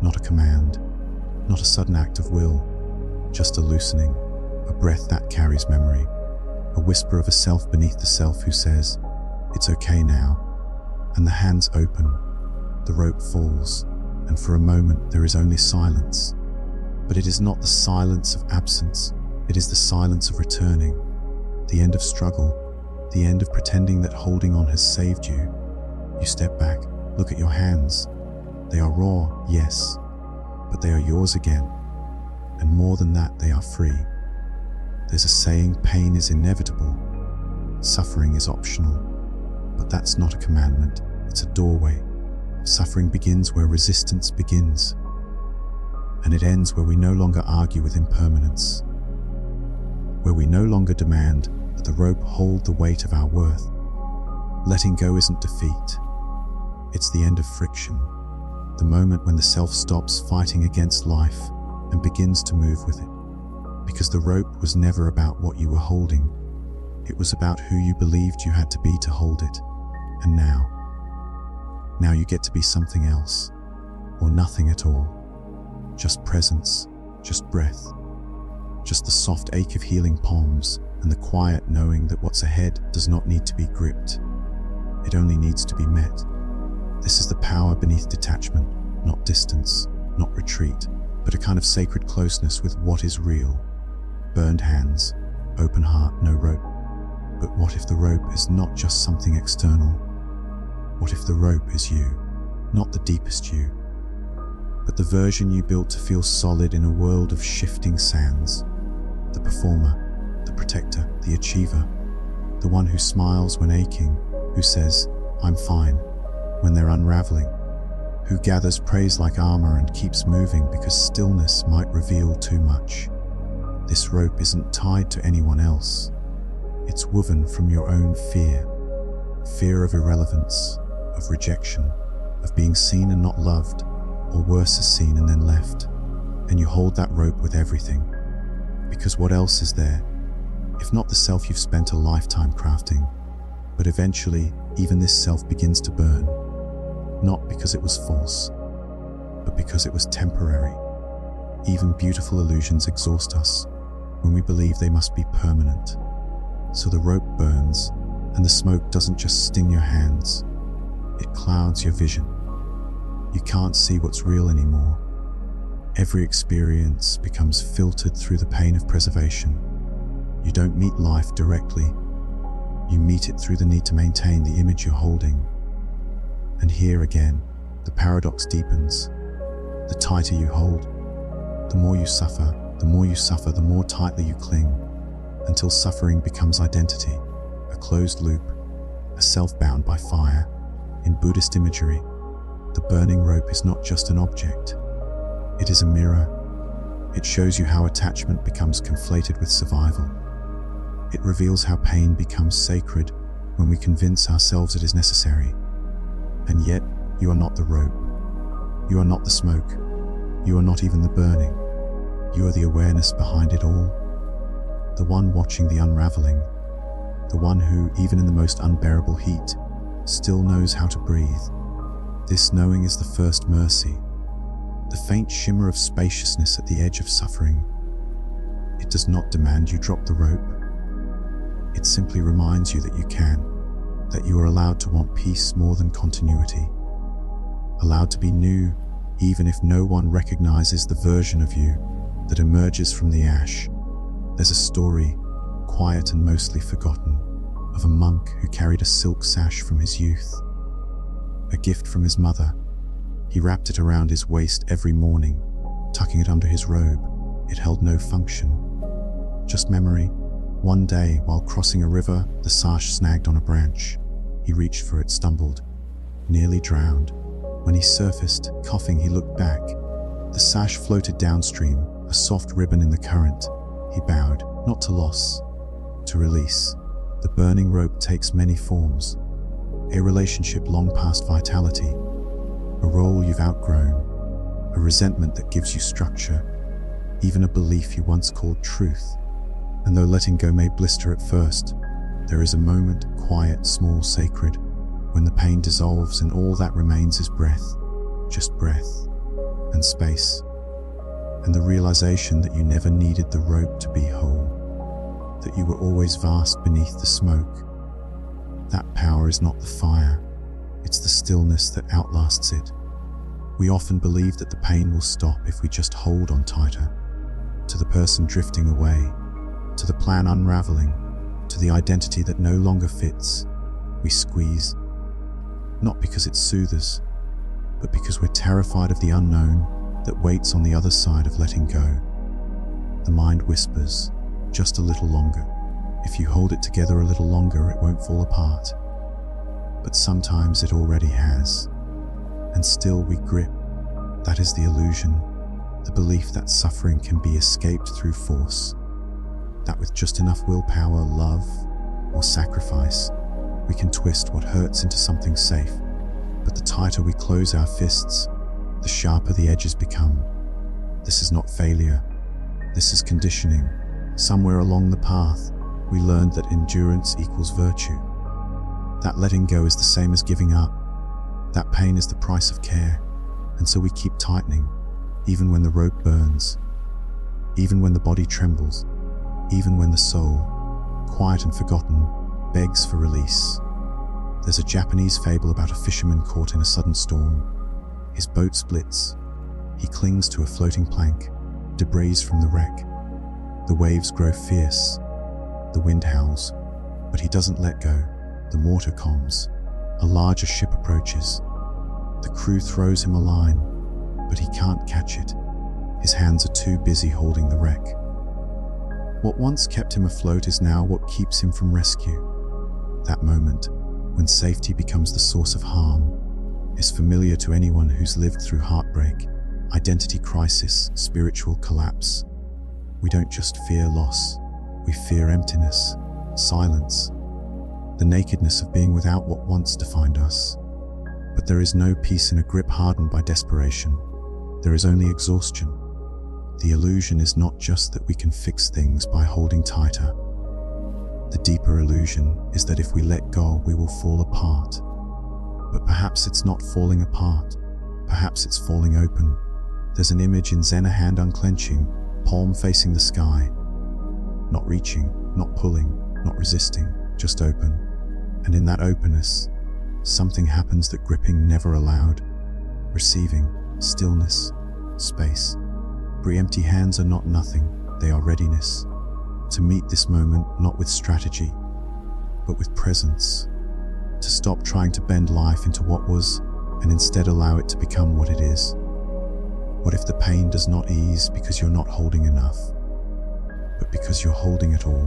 Not a command, not a sudden act of will, just a loosening, a breath that carries memory, a whisper of a self beneath the self who says, it's okay now. And the hands open, the rope falls, and for a moment there is only silence. But it is not the silence of absence, it is the silence of returning, the end of struggle, the end of pretending that holding on has saved you. You step back, look at your hands. They are raw, yes, but they are yours again. And more than that, they are free. There's a saying, pain is inevitable, suffering is optional. But that's not a commandment, it's a doorway. Suffering begins where resistance begins. And it ends where we no longer argue with impermanence. Where we no longer demand that the rope hold the weight of our worth. Letting go isn't defeat. It's the end of friction. The moment when the self stops fighting against life and begins to move with it. Because the rope was never about what you were holding. It was about who you believed you had to be to hold it. And now you get to be something else, or nothing at all. Just presence, just breath, just the soft ache of healing palms and the quiet knowing that what's ahead does not need to be gripped. It only needs to be met. This is the power beneath detachment, not distance, not retreat, but a kind of sacred closeness with what is real. Burned hands, open heart, no rope. But what if the rope is not just something external? What if the rope is you, not the deepest you, but the version you built to feel solid in a world of shifting sands? The performer, the protector, the achiever, the one who smiles when aching, who says, "I'm fine," when they're unraveling, who gathers praise like armor and keeps moving because stillness might reveal too much. This rope isn't tied to anyone else. It's woven from your own fear. Fear of irrelevance, of rejection, of being seen and not loved, or worse, as seen and then left. And you hold that rope with everything. Because what else is there, if not the self you've spent a lifetime crafting? But eventually, even this self begins to burn. Not because it was false, but because it was temporary. Even beautiful illusions exhaust us when we believe they must be permanent. So the rope burns, and the smoke doesn't just sting your hands, it clouds your vision. You can't see what's real anymore. Every experience becomes filtered through the pain of preservation. You don't meet life directly. You meet it through the need to maintain the image you're holding. And here again, the paradox deepens. The tighter you hold, the more you suffer. The more you suffer, the more tightly you cling, until suffering becomes identity, a closed loop, a self bound by fire. In Buddhist imagery, the burning rope is not just an object. It is a mirror. It shows you how attachment becomes conflated with survival. It reveals how pain becomes sacred when we convince ourselves it is necessary. And yet, you are not the rope. You are not the smoke. You are not even the burning. You are the awareness behind it all. The one watching the unraveling. The one who, even in the most unbearable heat, still knows how to breathe. This knowing is the first mercy, the faint shimmer of spaciousness at the edge of suffering. It does not demand you drop the rope. It simply reminds you that you can, that you are allowed to want peace more than continuity, allowed to be new even if no one recognizes the version of you that emerges from the ash. There's a story, quiet and mostly forgotten, of a monk who carried a silk sash from his youth, a gift from his mother. He wrapped it around his waist every morning, tucking it under his robe. It held no function, just memory. One day, while crossing a river, the sash snagged on a branch. He reached for it, stumbled, nearly drowned. When he surfaced, coughing, he looked back. The sash floated downstream, a soft ribbon in the current. He bowed, not to loss, to release. The burning rope takes many forms. A relationship long past vitality, a role you've outgrown, a resentment that gives you structure, even a belief you once called truth. And though letting go may blister at first, there is a moment, quiet, small, sacred, when the pain dissolves and all that remains is breath, just breath and space. And the realization that you never needed the rope to be whole, that you were always vast beneath the smoke. That power is not the fire, it's the stillness that outlasts it. We often believe that the pain will stop if we just hold on tighter, to the person drifting away, to the plan unraveling, to the identity that no longer fits. We squeeze, not because it soothes us, but because we're terrified of the unknown, that waits on the other side of letting go. The mind whispers, just a little longer. If you hold it together a little longer, it won't fall apart. But sometimes it already has. And still we grip. That is the illusion, the belief that suffering can be escaped through force. That with just enough willpower, love, or sacrifice, we can twist what hurts into something safe. But the tighter we close our fists, the sharper the edges become. This is not failure. This is conditioning. Somewhere along the path, we learned that endurance equals virtue. That letting go is the same as giving up. That pain is the price of care. And so we keep tightening, even when the rope burns, even when the body trembles, even when the soul, quiet and forgotten, begs for release. There's a Japanese fable about a fisherman caught in a sudden storm. His boat splits. He clings to a floating plank, debris from the wreck. The waves grow fierce. The wind howls, but he doesn't let go. The mortar calms. A larger ship approaches. The crew throws him a line, but he can't catch it. His hands are too busy holding the wreck. What once kept him afloat is now what keeps him from rescue. That moment, when safety becomes the source of harm, is familiar to anyone who's lived through heartbreak, identity crisis, spiritual collapse. We don't just fear loss, we fear emptiness, silence, the nakedness of being without what once defined us. But there is no peace in a grip hardened by desperation. There is only exhaustion. The illusion is not just that we can fix things by holding tighter. The deeper illusion is that if we let go, we will fall apart. But perhaps it's not falling apart. Perhaps it's falling open. There's an image in Zen, a hand unclenching, palm facing the sky. Not reaching, not pulling, not resisting, just open. And in that openness, something happens that gripping never allowed. Receiving, stillness, space. Empty hands are not nothing, they are readiness. To meet this moment not with strategy, but with presence. To stop trying to bend life into what was, and instead allow it to become what it is. What if the pain does not ease because you're not holding enough, but because you're holding it all?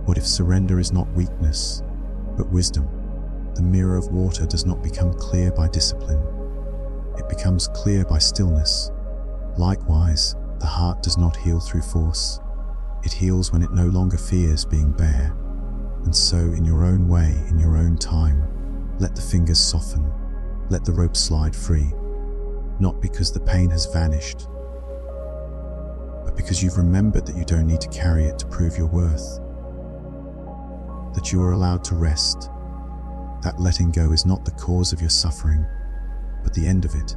What if surrender is not weakness, but wisdom? The mirror of water does not become clear by discipline. It becomes clear by stillness. Likewise, the heart does not heal through force. It heals when it no longer fears being bare. And so, in your own way, in your own time, let the fingers soften. Let the rope slide free. Not because the pain has vanished, but because you've remembered that you don't need to carry it to prove your worth. That you are allowed to rest. That letting go is not the cause of your suffering, but the end of it.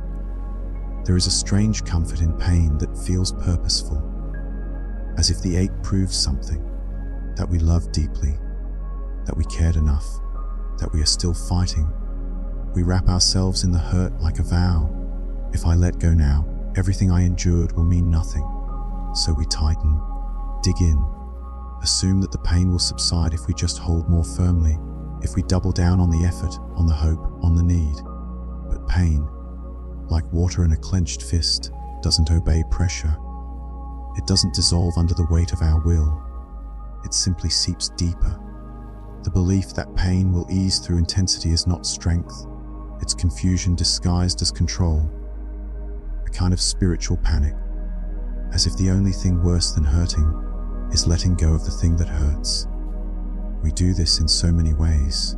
There is a strange comfort in pain that feels purposeful, as if the ache proves something, that we love deeply, that we cared enough, that we are still fighting. We wrap ourselves in the hurt like a vow. If I let go now, everything I endured will mean nothing. So we tighten, dig in, assume that the pain will subside if we just hold more firmly, if we double down on the effort, on the hope, on the need. But pain, like water in a clenched fist, doesn't obey pressure. It doesn't dissolve under the weight of our will. It simply seeps deeper. The belief that pain will ease through intensity is not strength. It's confusion disguised as control. A kind of spiritual panic, as if the only thing worse than hurting is letting go of the thing that hurts. We do this in so many ways.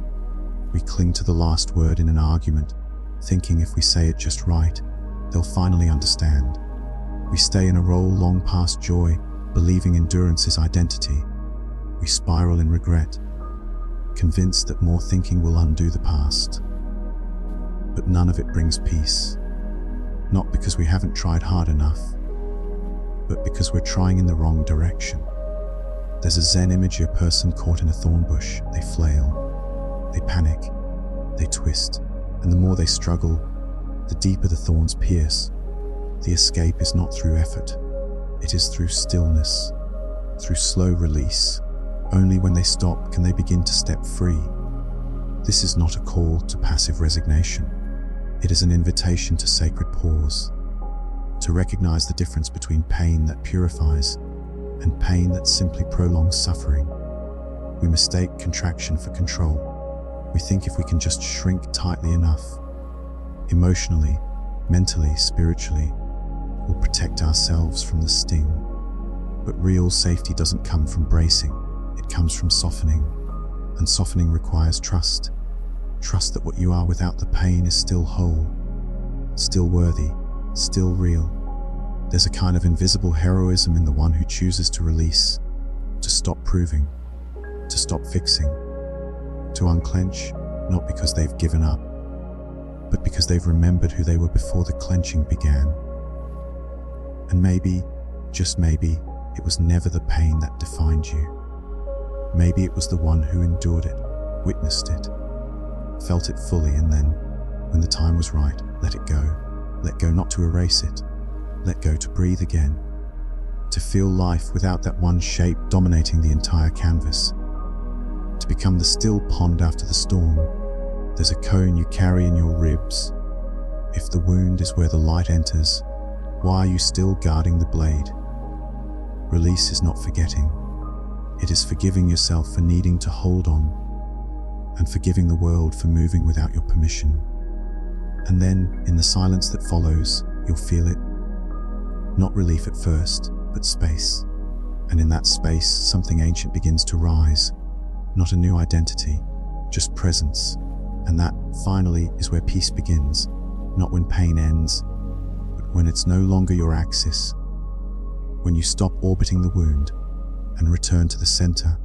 We cling to the last word in an argument, thinking if we say it just right, they'll finally understand. We stay in a role long past joy, believing endurance is identity. We spiral in regret, convinced that more thinking will undo the past. But none of it brings peace. Not because we haven't tried hard enough, but because we're trying in the wrong direction. There's a Zen image of a person caught in a thorn bush. They flail, they panic, they twist. And the more they struggle, the deeper the thorns pierce. The escape is not through effort. It is through stillness, through slow release. Only when they stop can they begin to step free. This is not a call to passive resignation. It is an invitation to sacred pause. to recognize the difference between pain that purifies and pain that simply prolongs suffering. We mistake contraction for control. We think if we can just shrink tightly enough, emotionally, mentally, spiritually, we'll protect ourselves from the sting. But real safety doesn't come from bracing, it comes from softening. And softening requires trust. Trust that what you are without the pain is still whole, still worthy, still real. There's a kind of invisible heroism in the one who chooses to release, to stop proving, to stop fixing, to unclench, not because they've given up, but because they've remembered who they were before the clenching began. And maybe, just maybe, it was never the pain that defined you. Maybe it was the one who endured it, witnessed it, felt it fully, and then, when the time was right, let it go. Let go not to erase it. Let go to breathe again. To feel life without that one shape dominating the entire canvas. To become the still pond after the storm. There's a Koan you carry in your ribs. If the wound is where the light enters, why are you still guarding the blade? Release is not forgetting. It is forgiving yourself for needing to hold on, and forgiving the world for moving without your permission. And then, in the silence that follows, you'll feel it. Not relief at first, but space. And in that space, something ancient begins to rise. Not a new identity, just presence. And that, finally, is where peace begins. Not when pain ends, but when it's no longer your axis. When you stop orbiting the wound and return to the center.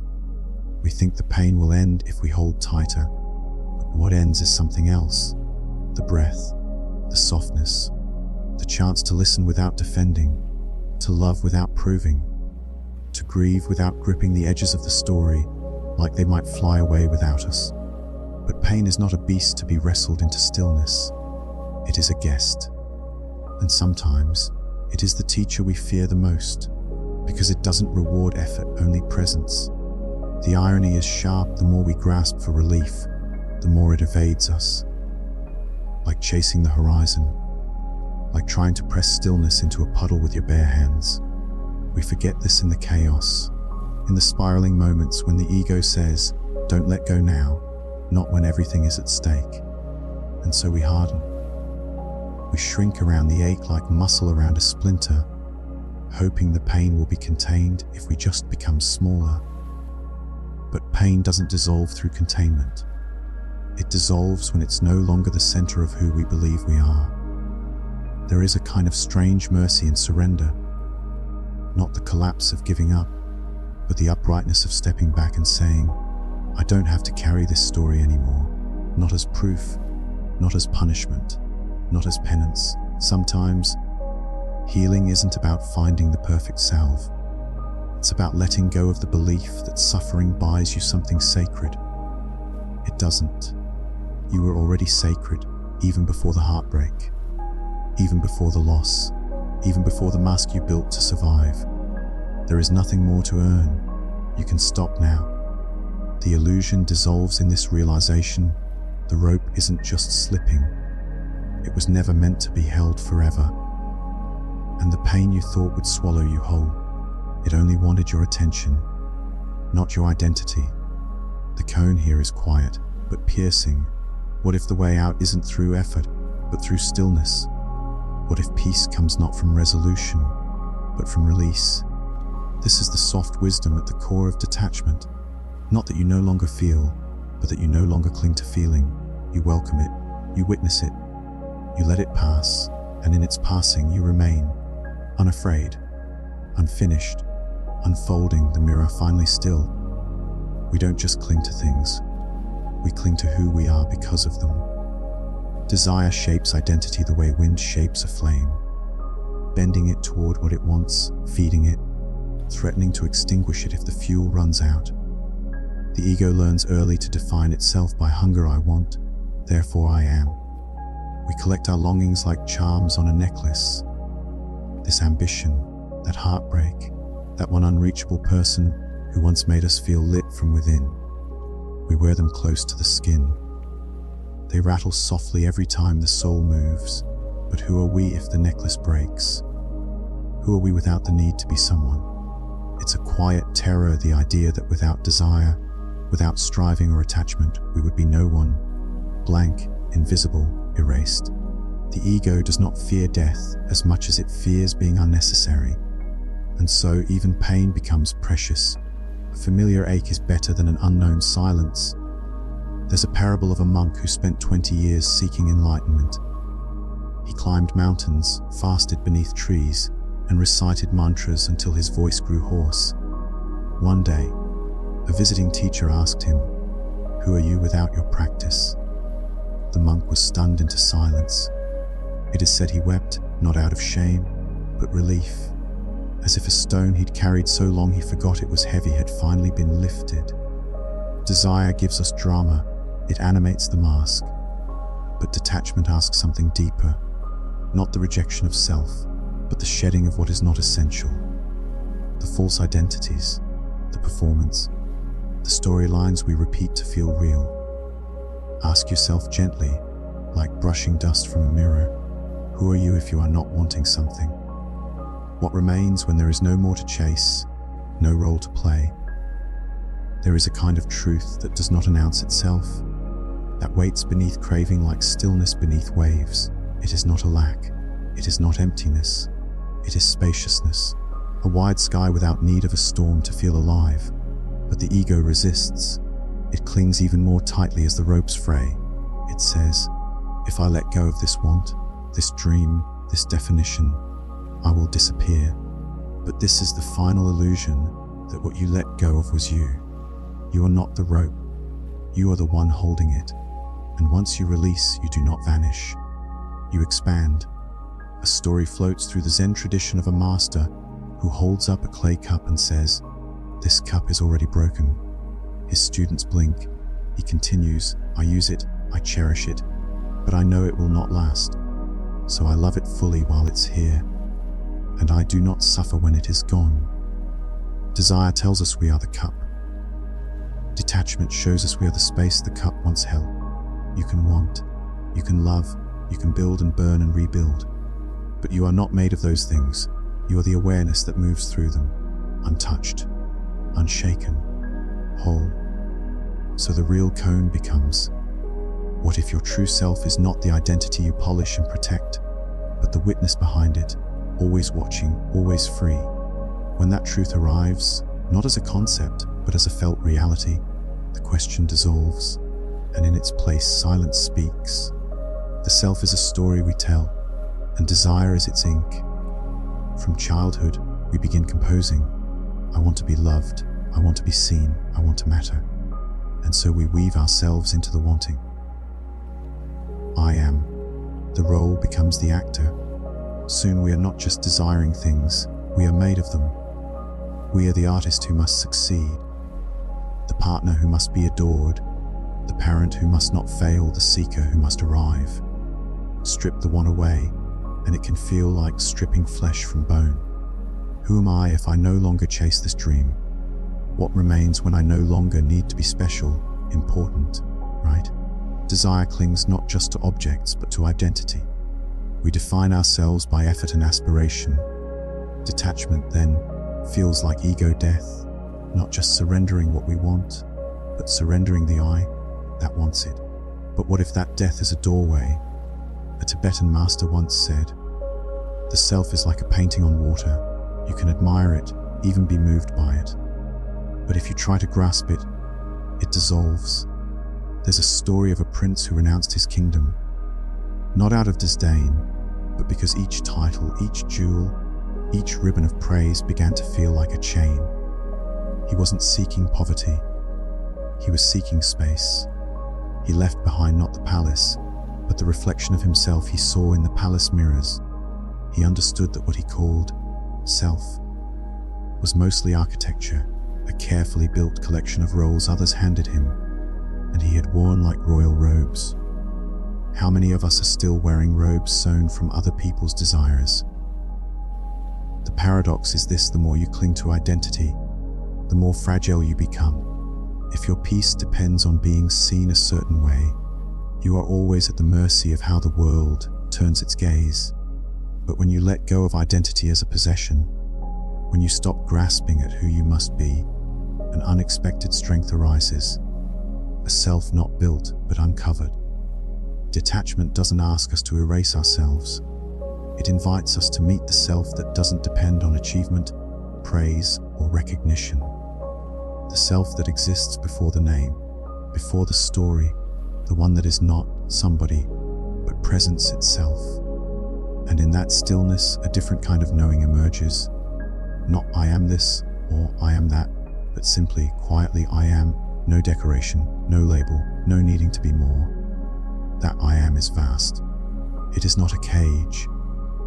We think the pain will end if we hold tighter, but what ends is something else. The breath, the softness, the chance to listen without defending, to love without proving, to grieve without gripping the edges of the story like they might fly away without us. But pain is not a beast to be wrestled into stillness. It is a guest. And sometimes it is the teacher we fear the most, because it doesn't reward effort, only presence. The irony is sharp. The more we grasp for relief, the more it evades us. Like chasing the horizon, like trying to press stillness into a puddle with your bare hands. We forget this in the chaos, in the spiraling moments when the ego says, don't let go now, not when everything is at stake. And so we harden. We shrink around the ache like muscle around a splinter, hoping the pain will be contained if we just become smaller. But pain doesn't dissolve through containment. It dissolves when it's no longer the center of who we believe we are. There is a kind of strange mercy in surrender, not the collapse of giving up, but the uprightness of stepping back and saying, I don't have to carry this story anymore, not as proof, not as punishment, not as penance. Sometimes, healing isn't about finding the perfect salve. It's about letting go of the belief that suffering buys you something sacred. It doesn't. You were already sacred, even before the heartbreak, even before the loss, even before the mask you built to survive. There is nothing more to earn. You can stop now. The illusion dissolves in this realization. The rope isn't just slipping. It was never meant to be held forever. And the pain you thought would swallow you whole, it only wanted your attention, not your identity. The Koan here is quiet, but piercing. What if the way out isn't through effort, but through stillness? What if peace comes not from resolution, but from release? This is the soft wisdom at the core of detachment. Not that you no longer feel, but that you no longer cling to feeling. You welcome it, you witness it, you let it pass, and in its passing you remain, unafraid, unfinished, unfolding, the mirror finally still. We don't just cling to things, we cling to who we are because of them. Desire shapes identity the way wind shapes a flame, bending it toward what it wants, feeding it, threatening to extinguish it if the fuel runs out. The ego learns early to define itself by hunger. I want, therefore I am. We collect our longings like charms on a necklace. This ambition, that heartbreak, that one unreachable person who once made us feel lit from within. We wear them close to the skin. They rattle softly every time the soul moves. But who are we if the necklace breaks? Who are we without the need to be someone? It's a quiet terror, the idea that without desire, without striving or attachment, we would be no one, blank, invisible, erased. The ego does not fear death as much as it fears being unnecessary, and so even pain becomes precious. A familiar ache is better than an unknown silence. There's a parable of a monk who spent 20 years seeking enlightenment. He climbed mountains, fasted beneath trees, and recited mantras until his voice grew hoarse. One day, a visiting teacher asked him, "Who are you without your practice?" The monk was stunned into silence. It is said he wept, not out of shame, but relief, as if a stone he'd carried so long he forgot it was heavy had finally been lifted. Desire gives us drama, it animates the mask. But detachment asks something deeper, not the rejection of self, but the shedding of what is not essential. The false identities, the performance, the storylines we repeat to feel real. Ask yourself gently, like brushing dust from a mirror, who are you if you are not wanting something? What remains when there is no more to chase, no role to play? There is a kind of truth that does not announce itself, that waits beneath craving like stillness beneath waves. It is not a lack, it is not emptiness, it is spaciousness, a wide sky without need of a storm to feel alive. But the ego resists. It clings even more tightly as the ropes fray. It says, if I let go of this want, this dream, this definition, I will disappear. But this is the final illusion, that what you let go of was you. You are not the rope. You are the one holding it. And once you release, you do not vanish. You expand. A story floats through the Zen tradition of a master who holds up a clay cup and says, "This cup is already broken." His students blink. He continues, "I use it, I cherish it, but I know it will not last. So I love it fully while it's here, and I do not suffer when it is gone." Desire tells us we are the cup. Detachment shows us we are the space the cup once held. You can want, you can love, you can build and burn and rebuild. But you are not made of those things. You are the awareness that moves through them, untouched, unshaken, whole. So the real Koan becomes, what if your true self is not the identity you polish and protect, but the witness behind it, always watching, always free? When that truth arrives, not as a concept, but as a felt reality, the question dissolves, and in its place silence speaks. The self is a story we tell, and desire is its ink. From childhood, we begin composing. I want to be loved, I want to be seen, I want to matter. And so we weave ourselves into the wanting. I am. The role becomes the actor. Soon we are not just desiring things, we are made of them. We are the artist who must succeed, the partner who must be adored, the parent who must not fail, the seeker who must arrive. Strip the one away, and it can feel like stripping flesh from bone. Who am I if I no longer chase this dream? What remains when I no longer need to be special, important, right? Desire clings not just to objects, but to identity. We define ourselves by effort and aspiration. Detachment, then, feels like ego death, not just surrendering what we want, but surrendering the I that wants it. But what if that death is a doorway? A Tibetan master once said, "The self is like a painting on water. You can admire it, even be moved by it. But if you try to grasp it, it dissolves." There's a story of a prince who renounced his kingdom, not out of disdain, but because each title, each jewel, each ribbon of praise began to feel like a chain. He wasn't seeking poverty. He was seeking space. He left behind not the palace, but the reflection of himself he saw in the palace mirrors. He understood that what he called self was mostly architecture, a carefully built collection of roles others handed him, and he had worn like royal robes. How many of us are still wearing robes sewn from other people's desires? The paradox is this: the more you cling to identity, the more fragile you become. If your peace depends on being seen a certain way, you are always at the mercy of how the world turns its gaze. But when you let go of identity as a possession, when you stop grasping at who you must be, an unexpected strength arises, a self not built but uncovered. Detachment doesn't ask us to erase ourselves. It invites us to meet the self that doesn't depend on achievement, praise, or recognition. The self that exists before the name, before the story, the one that is not somebody, but presence itself. And in that stillness, a different kind of knowing emerges. Not I am this or I am that, but simply, quietly I am, no decoration, no label, no needing to be more. That I am is vast. It is not a cage.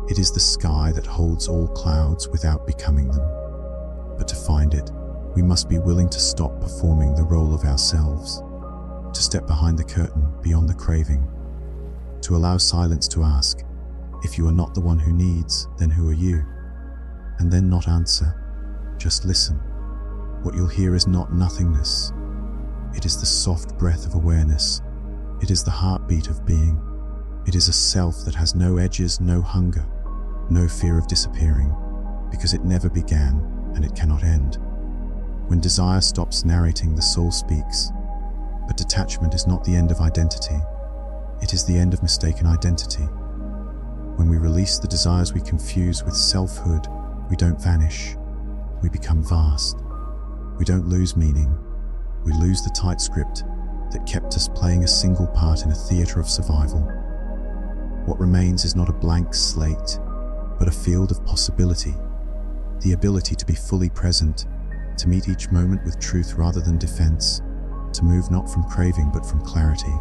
It is the sky that holds all clouds without becoming them. But to find it, we must be willing to stop performing the role of ourselves, to step behind the curtain, beyond the craving, to allow silence to ask, if you are not the one who needs, then who are you? And then not answer, just listen. What you'll hear is not nothingness. It is the soft breath of awareness. It is the heartbeat of being. It is a self that has no edges, no hunger, no fear of disappearing, because it never began and it cannot end. When desire stops narrating, the soul speaks. But detachment is not the end of identity. It is the end of mistaken identity. When we release the desires we confuse with selfhood, we don't vanish. We become vast. We don't lose meaning. We lose the tight script that kept us playing a single part in a theater of survival. What remains is not a blank slate, but a field of possibility. The ability to be fully present, to meet each moment with truth rather than defense, to move not from craving but from clarity.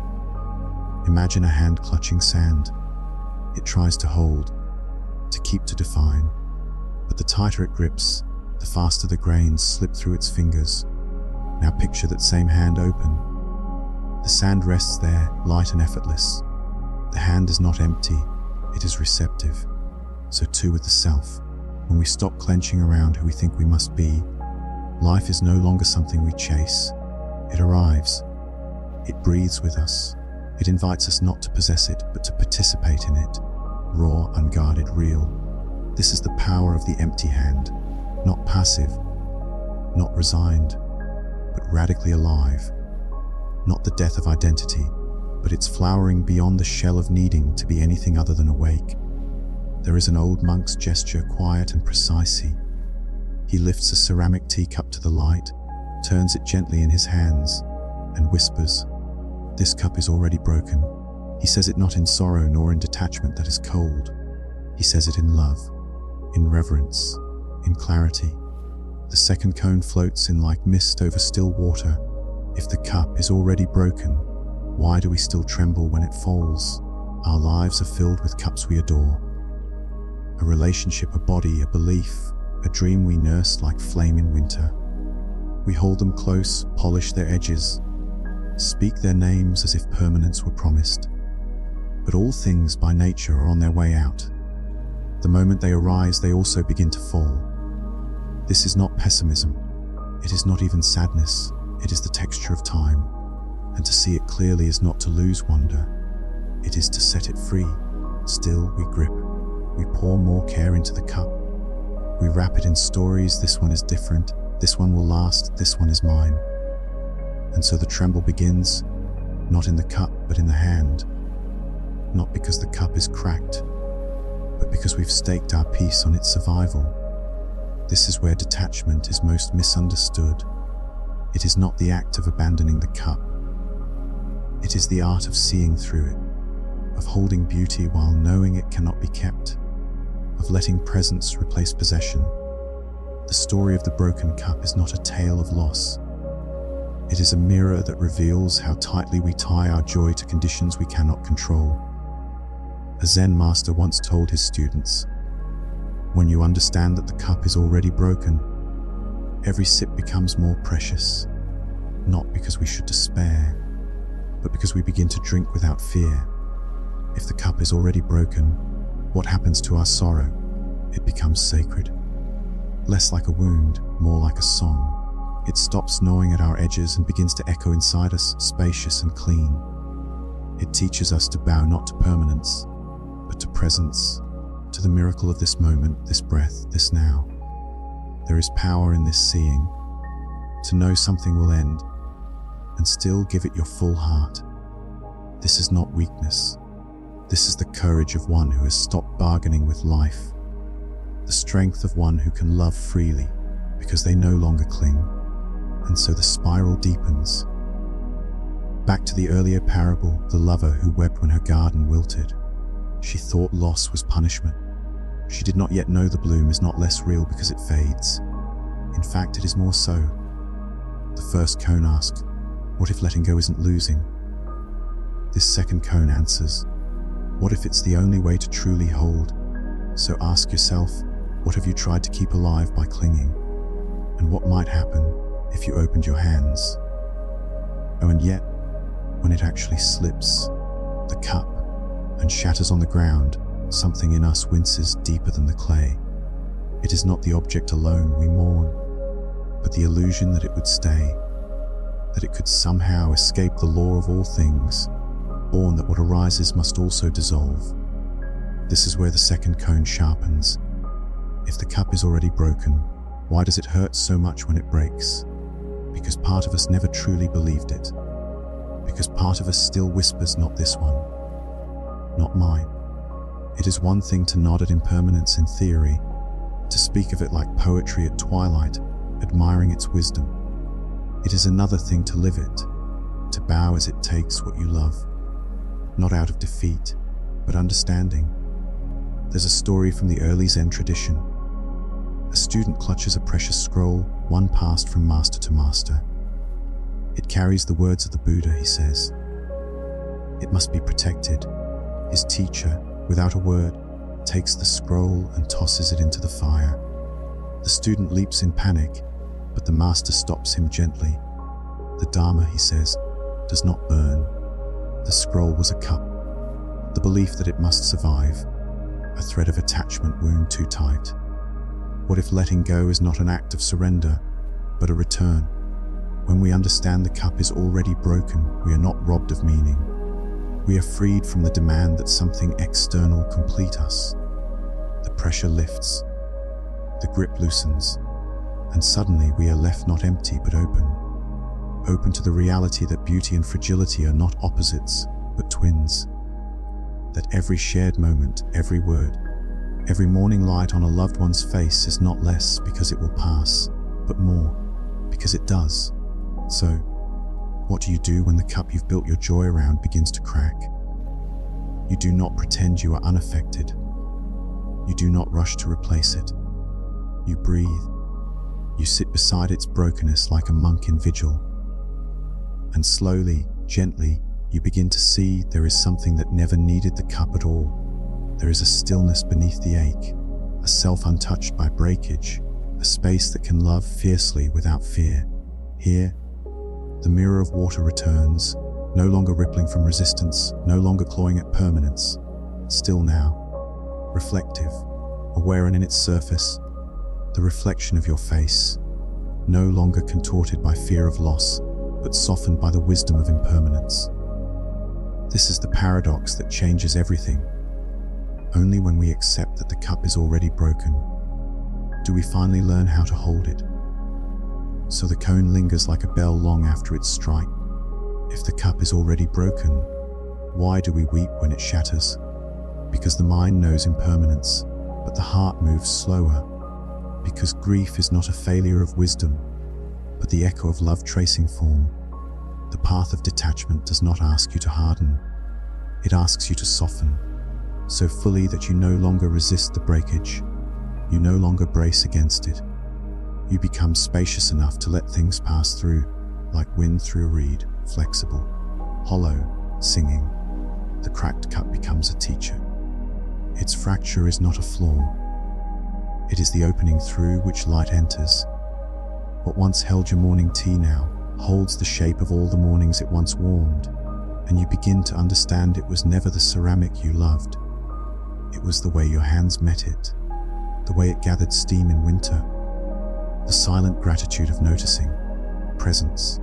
Imagine a hand clutching sand. It tries to hold, to keep, to define. But the tighter it grips, the faster the grains slip through its fingers. Now picture that same hand open. The sand rests there, light and effortless. The hand is not empty, it is receptive. So too with the self. When we stop clenching around who we think we must be, life is no longer something we chase. It arrives. It breathes with us. It invites us not to possess it, but to participate in it. Raw, unguarded, real. This is the power of the empty hand. Not passive, not resigned, but radically alive. Not the death of identity, but its flowering beyond the shell of needing to be anything other than awake. There is an old monk's gesture, quiet and precise. He lifts a ceramic teacup to the light, turns it gently in his hands, and whispers, "This cup is already broken." He says it not in sorrow nor in detachment that is cold. He says it in love, in reverence, in clarity. The second cone floats in like mist over still water. If the cup is already broken, why do we still tremble when it falls? Our lives are filled with cups we adore. A relationship, a body, a belief, a dream we nurse like flame in winter. We hold them close, polish their edges, speak their names as if permanence were promised. But all things by nature are on their way out. The moment they arise, they also begin to fall. This is not pessimism. It is not even sadness. It is the texture of time. And to see it clearly is not to lose wonder. It is to set it free. Still, we grip. We pour more care into the cup. We wrap it in stories. This one is different. This one will last. This one is mine. And so the tremble begins, not in the cup, but in the hand. Not because the cup is cracked, but because we've staked our peace on its survival. This is where detachment is most misunderstood. It is not the act of abandoning the cup. It is the art of seeing through it, of holding beauty while knowing it cannot be kept, of letting presence replace possession. The story of the broken cup is not a tale of loss. It is a mirror that reveals how tightly we tie our joy to conditions we cannot control. A Zen master once told his students, "When you understand that the cup is already broken, every sip becomes more precious, not because we should despair, but because we begin to drink without fear. If the cup is already broken, what happens to our sorrow? It becomes sacred. Less like a wound, more like a song. It stops gnawing at our edges and begins to echo inside us, spacious and clean. It teaches us to bow not to permanence, but to presence, to the miracle of this moment, this breath, this now. There is power in this seeing, to know something will end, and still give it your full heart. This is not weakness. This is the courage of one who has stopped bargaining with life, the strength of one who can love freely because they no longer cling, and so the spiral deepens. Back to the earlier parable, the lover who wept when her garden wilted. She thought loss was punishment. She did not yet know the bloom is not less real because it fades. In fact, it is more so. The first koan asks, what if letting go isn't losing? This second koan answers, what if it's the only way to truly hold? So ask yourself, what have you tried to keep alive by clinging? And what might happen if you opened your hands? Oh, and yet, when it actually slips, the cup, and shatters on the ground, something in us winces deeper than the clay. It is not the object alone we mourn, but the illusion that it would stay, that it could somehow escape the law of all things, born that what arises must also dissolve. This is where the second koan sharpens. If the cup is already broken, why does it hurt so much when it breaks? Because part of us never truly believed it. Because part of us still whispers, not this one, not mine. It is one thing to nod at impermanence in theory, to speak of it like poetry at twilight, admiring its wisdom. It is another thing to live it, to bow as it takes what you love, not out of defeat, but understanding. There's a story from the early Zen tradition. A student clutches a precious scroll, one passed from master to master. It carries the words of the Buddha, he says. It must be protected. His teacher, without a word, takes the scroll and tosses it into the fire. The student leaps in panic, but the master stops him gently. The Dharma, he says, does not burn. The scroll was a cup. The belief that it must survive, a thread of attachment wound too tight. What if letting go is not an act of surrender, but a return? When we understand the cup is already broken, we are not robbed of meaning. We are freed from the demand that something external complete us. The pressure lifts, the grip loosens, and suddenly we are left not empty but open. Open to the reality that beauty and fragility are not opposites, but twins. That every shared moment, every word, every morning light on a loved one's face is not less because it will pass, but more because it does. So, what do you do when the cup you've built your joy around begins to crack? You do not pretend you are unaffected. You do not rush to replace it. You breathe. You sit beside its brokenness like a monk in vigil. And slowly, gently, you begin to see there is something that never needed the cup at all. There is a stillness beneath the ache, a self untouched by breakage, a space that can love fiercely without fear. Here, the mirror of water returns, no longer rippling from resistance, no longer clawing at permanence. Still now, reflective, aware and in its surface, the reflection of your face, no longer contorted by fear of loss, but softened by the wisdom of impermanence. This is the paradox that changes everything. Only when we accept that the cup is already broken, do we finally learn how to hold it. So the koan lingers like a bell long after its strike. If the cup is already broken, why do we weep when it shatters? Because the mind knows impermanence, but the heart moves slower. Because grief is not a failure of wisdom, but the echo of love tracing form. The path of detachment does not ask you to harden. It asks you to soften, so fully that you no longer resist the breakage. You no longer brace against it. You become spacious enough to let things pass through, like wind through a reed, flexible, hollow, singing. The cracked cup becomes a teacher. Its fracture is not a flaw. It is the opening through which light enters. What once held your morning tea now holds the shape of all the mornings it once warmed, and you begin to understand it was never the ceramic you loved. It was the way your hands met it, the way it gathered steam in winter, the silent gratitude of noticing, presence.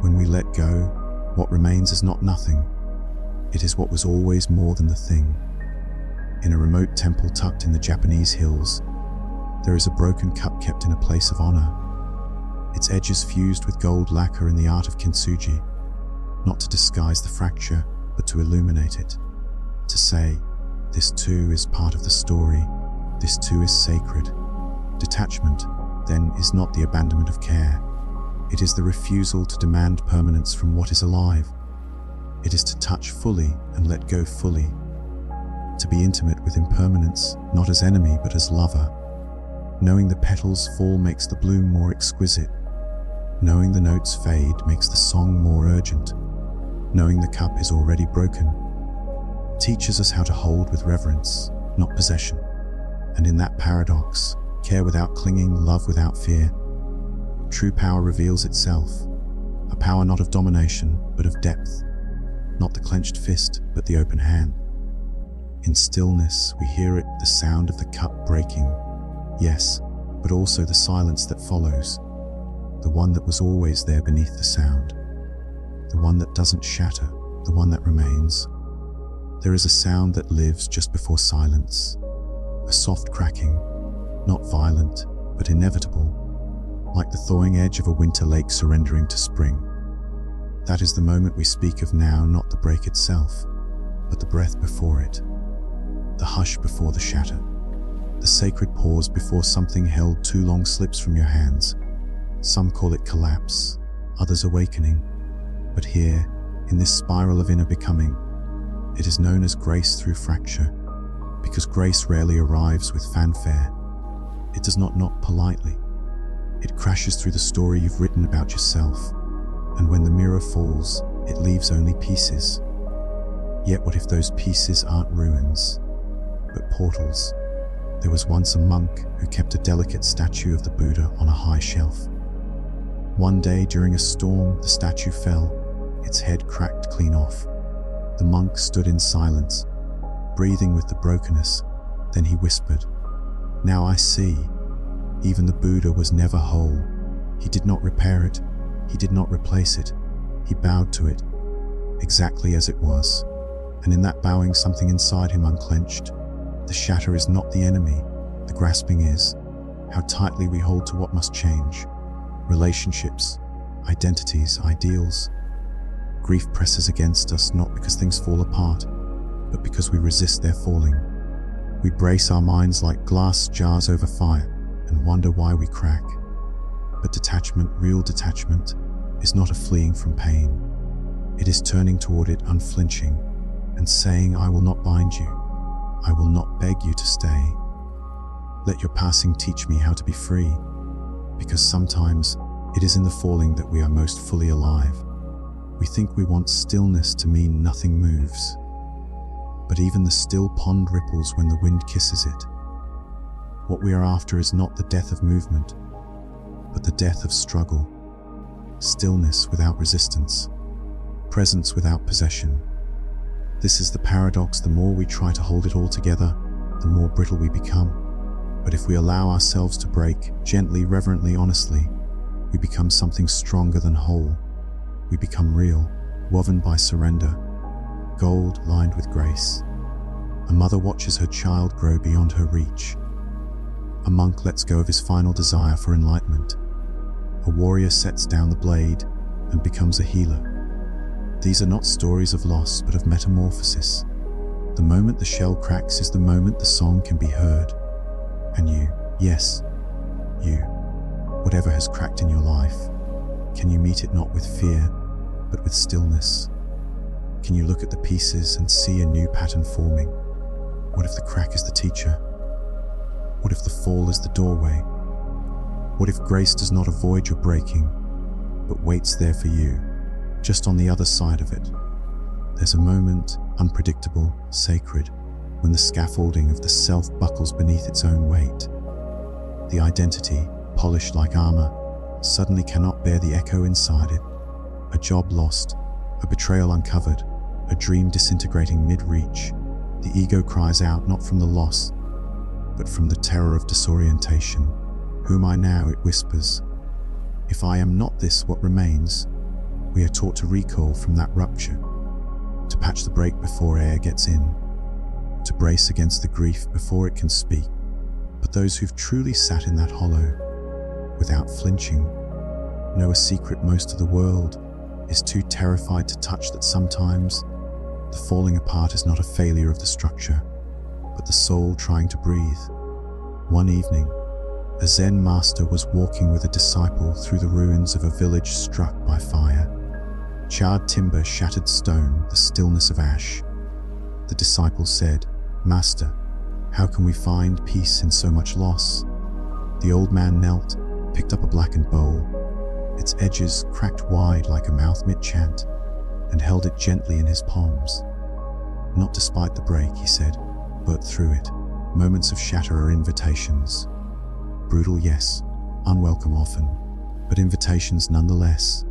When we let go, what remains is not nothing. It is what was always more than the thing. In a remote temple tucked in the Japanese hills, there is a broken cup kept in a place of honor. Its edges fused with gold lacquer in the art of kintsugi, not to disguise the fracture, but to illuminate it. To say, this too is part of the story, this too is sacred. Detachment, then, is not the abandonment of care. It is the refusal to demand permanence from what is alive. It is to touch fully and let go fully. To be intimate with impermanence, not as enemy but as lover. Knowing the petals fall makes the bloom more exquisite. Knowing the notes fade makes the song more urgent. Knowing the cup is already broken teaches us how to hold with reverence, not possession. And in that paradox, care without clinging, love without fear, true power reveals itself. A power not of domination, but of depth. Not the clenched fist, but the open hand. In stillness, we hear it, the sound of the cup breaking. Yes, but also the silence that follows. The one that was always there beneath the sound. The one that doesn't shatter, the one that remains. There is a sound that lives just before silence. A soft cracking, not violent, but inevitable, like the thawing edge of a winter lake surrendering to spring. That is the moment we speak of now, not the break itself, but the breath before it. The hush before the shatter. The sacred pause before something held too long slips from your hands. Some call it collapse, others awakening. But here, in this spiral of inner becoming, it is known as grace through fracture, because grace rarely arrives with fanfare. It does not knock politely. It crashes through the story you've written about yourself, and when the mirror falls, it leaves only pieces. Yet what if those pieces aren't ruins, but portals? There was once a monk who kept a delicate statue of the Buddha on a high shelf. One day during a storm, the statue fell, its head cracked clean off. The monk stood in silence, breathing with the brokenness. Then he whispered, "Now I see. Even the Buddha was never whole. He did not repair it. He did not replace it. He bowed to it, exactly as it was." And in that bowing, something inside him unclenched. The shatter is not the enemy, the grasping is. How tightly we hold to what must change. Relationships, identities, ideals. Grief presses against us not because things fall apart, but because we resist their falling. We brace our minds like glass jars over fire and wonder why we crack. But detachment, real detachment, is not a fleeing from pain. It is turning toward it unflinching and saying, "I will not bind you. I will not beg you to stay. Let your passing teach me how to be free." Because sometimes it is in the falling that we are most fully alive. We think we want stillness to mean nothing moves. But even the still pond ripples when the wind kisses it. What we are after is not the death of movement, but the death of struggle. Stillness without resistance. Presence without possession. This is the paradox. The more we try to hold it all together, the more brittle we become. But if we allow ourselves to break, gently, reverently, honestly, we become something stronger than whole. We become real, woven by surrender, gold lined with grace. A mother watches her child grow beyond her reach. A monk lets go of his final desire for enlightenment. A warrior sets down the blade and becomes a healer. These are not stories of loss, but of metamorphosis. The moment the shell cracks is the moment the song can be heard. And you, yes, you, whatever has cracked in your life, can you meet it not with fear, but with stillness? Can you look at the pieces and see a new pattern forming? What if the crack is the teacher? What if the fall is the doorway? What if grace does not avoid your breaking, but waits there for you, just on the other side of it? There's a moment, unpredictable, sacred, when the scaffolding of the self buckles beneath its own weight. The identity, polished like armor, suddenly cannot bear the echo inside it. A job lost, a betrayal uncovered, a dream disintegrating mid-reach. The ego cries out not from the loss, but from the terror of disorientation. Who am I now? It whispers. If I am not this, what remains? We are taught to recoil from that rupture, to patch the break before air gets in. to brace against the grief before it can speak. But those who've truly sat in that hollow, without flinching, know a secret most of the world is too terrified to touch, that sometimes the falling apart is not a failure of the structure, but the soul trying to breathe. One evening, a Zen master was walking with a disciple through the ruins of a village struck by fire. Charred timber, shattered stone, the stillness of ash. The disciple said, "Master, how can we find peace in so much loss?" The old man knelt, picked up a blackened bowl, its edges cracked wide like a mouth mid-chant, and held it gently in his palms. "Not despite the break," he said, "but through it. Moments of shatter are invitations. Brutal, yes, unwelcome often, but invitations nonetheless.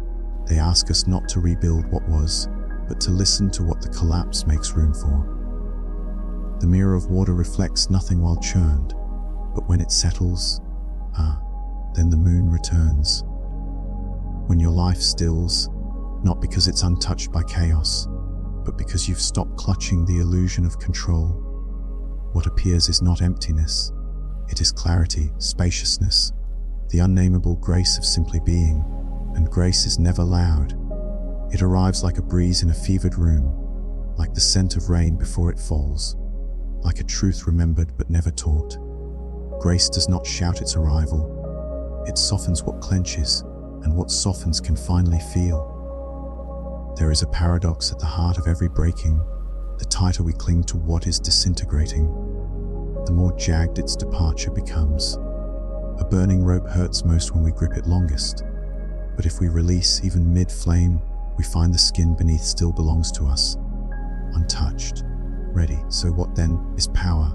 They ask us not to rebuild what was, but to listen to what the collapse makes room for. The mirror of water reflects nothing while churned, but when it settles, then the moon returns. When your life stills, not because it's untouched by chaos, but because you've stopped clutching the illusion of control, what appears is not emptiness. It is clarity, spaciousness, the unnameable grace of simply being. And grace is never loud. It arrives like a breeze in a fevered room, like the scent of rain before it falls, like a truth remembered but never taught. Grace does not shout its arrival. It softens what clenches, and what softens can finally feel. There is a paradox at the heart of every breaking. The tighter we cling to what is disintegrating, the more jagged its departure becomes. A burning rope hurts most when we grip it longest. But if we release even mid-flame, we find the skin beneath still belongs to us, untouched, ready. So what then is power?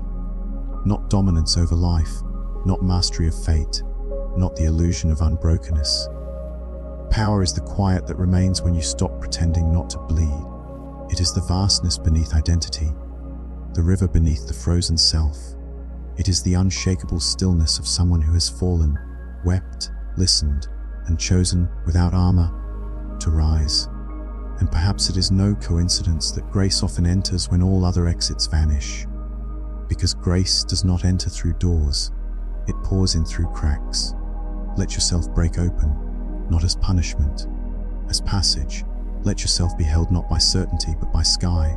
Not dominance over life, not mastery of fate, not the illusion of unbrokenness. Power is the quiet that remains when you stop pretending not to bleed. It is the vastness beneath identity, the river beneath the frozen self. It is the unshakable stillness of someone who has fallen, wept, listened, and chosen, without armor, to rise. And perhaps it is no coincidence that grace often enters when all other exits vanish. Because grace does not enter through doors, it pours in through cracks. Let yourself break open, not as punishment, as passage. Let yourself be held not by certainty but by sky.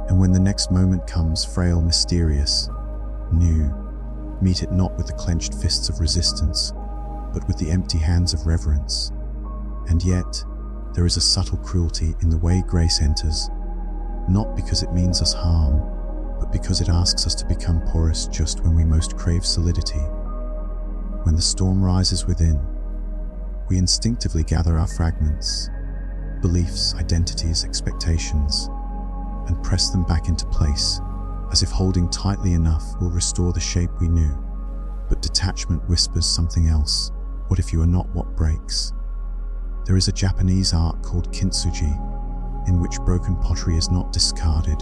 And when the next moment comes, frail, mysterious, new, meet it not with the clenched fists of resistance, but with the empty hands of reverence. And yet, there is a subtle cruelty in the way grace enters, not because it means us harm, but because it asks us to become porous just when we most crave solidity. When the storm rises within, we instinctively gather our fragments, beliefs, identities, expectations, and press them back into place, as if holding tightly enough will restore the shape we knew. But detachment whispers something else. What if you are not what breaks? There is a Japanese art called kintsugi, in which broken pottery is not discarded,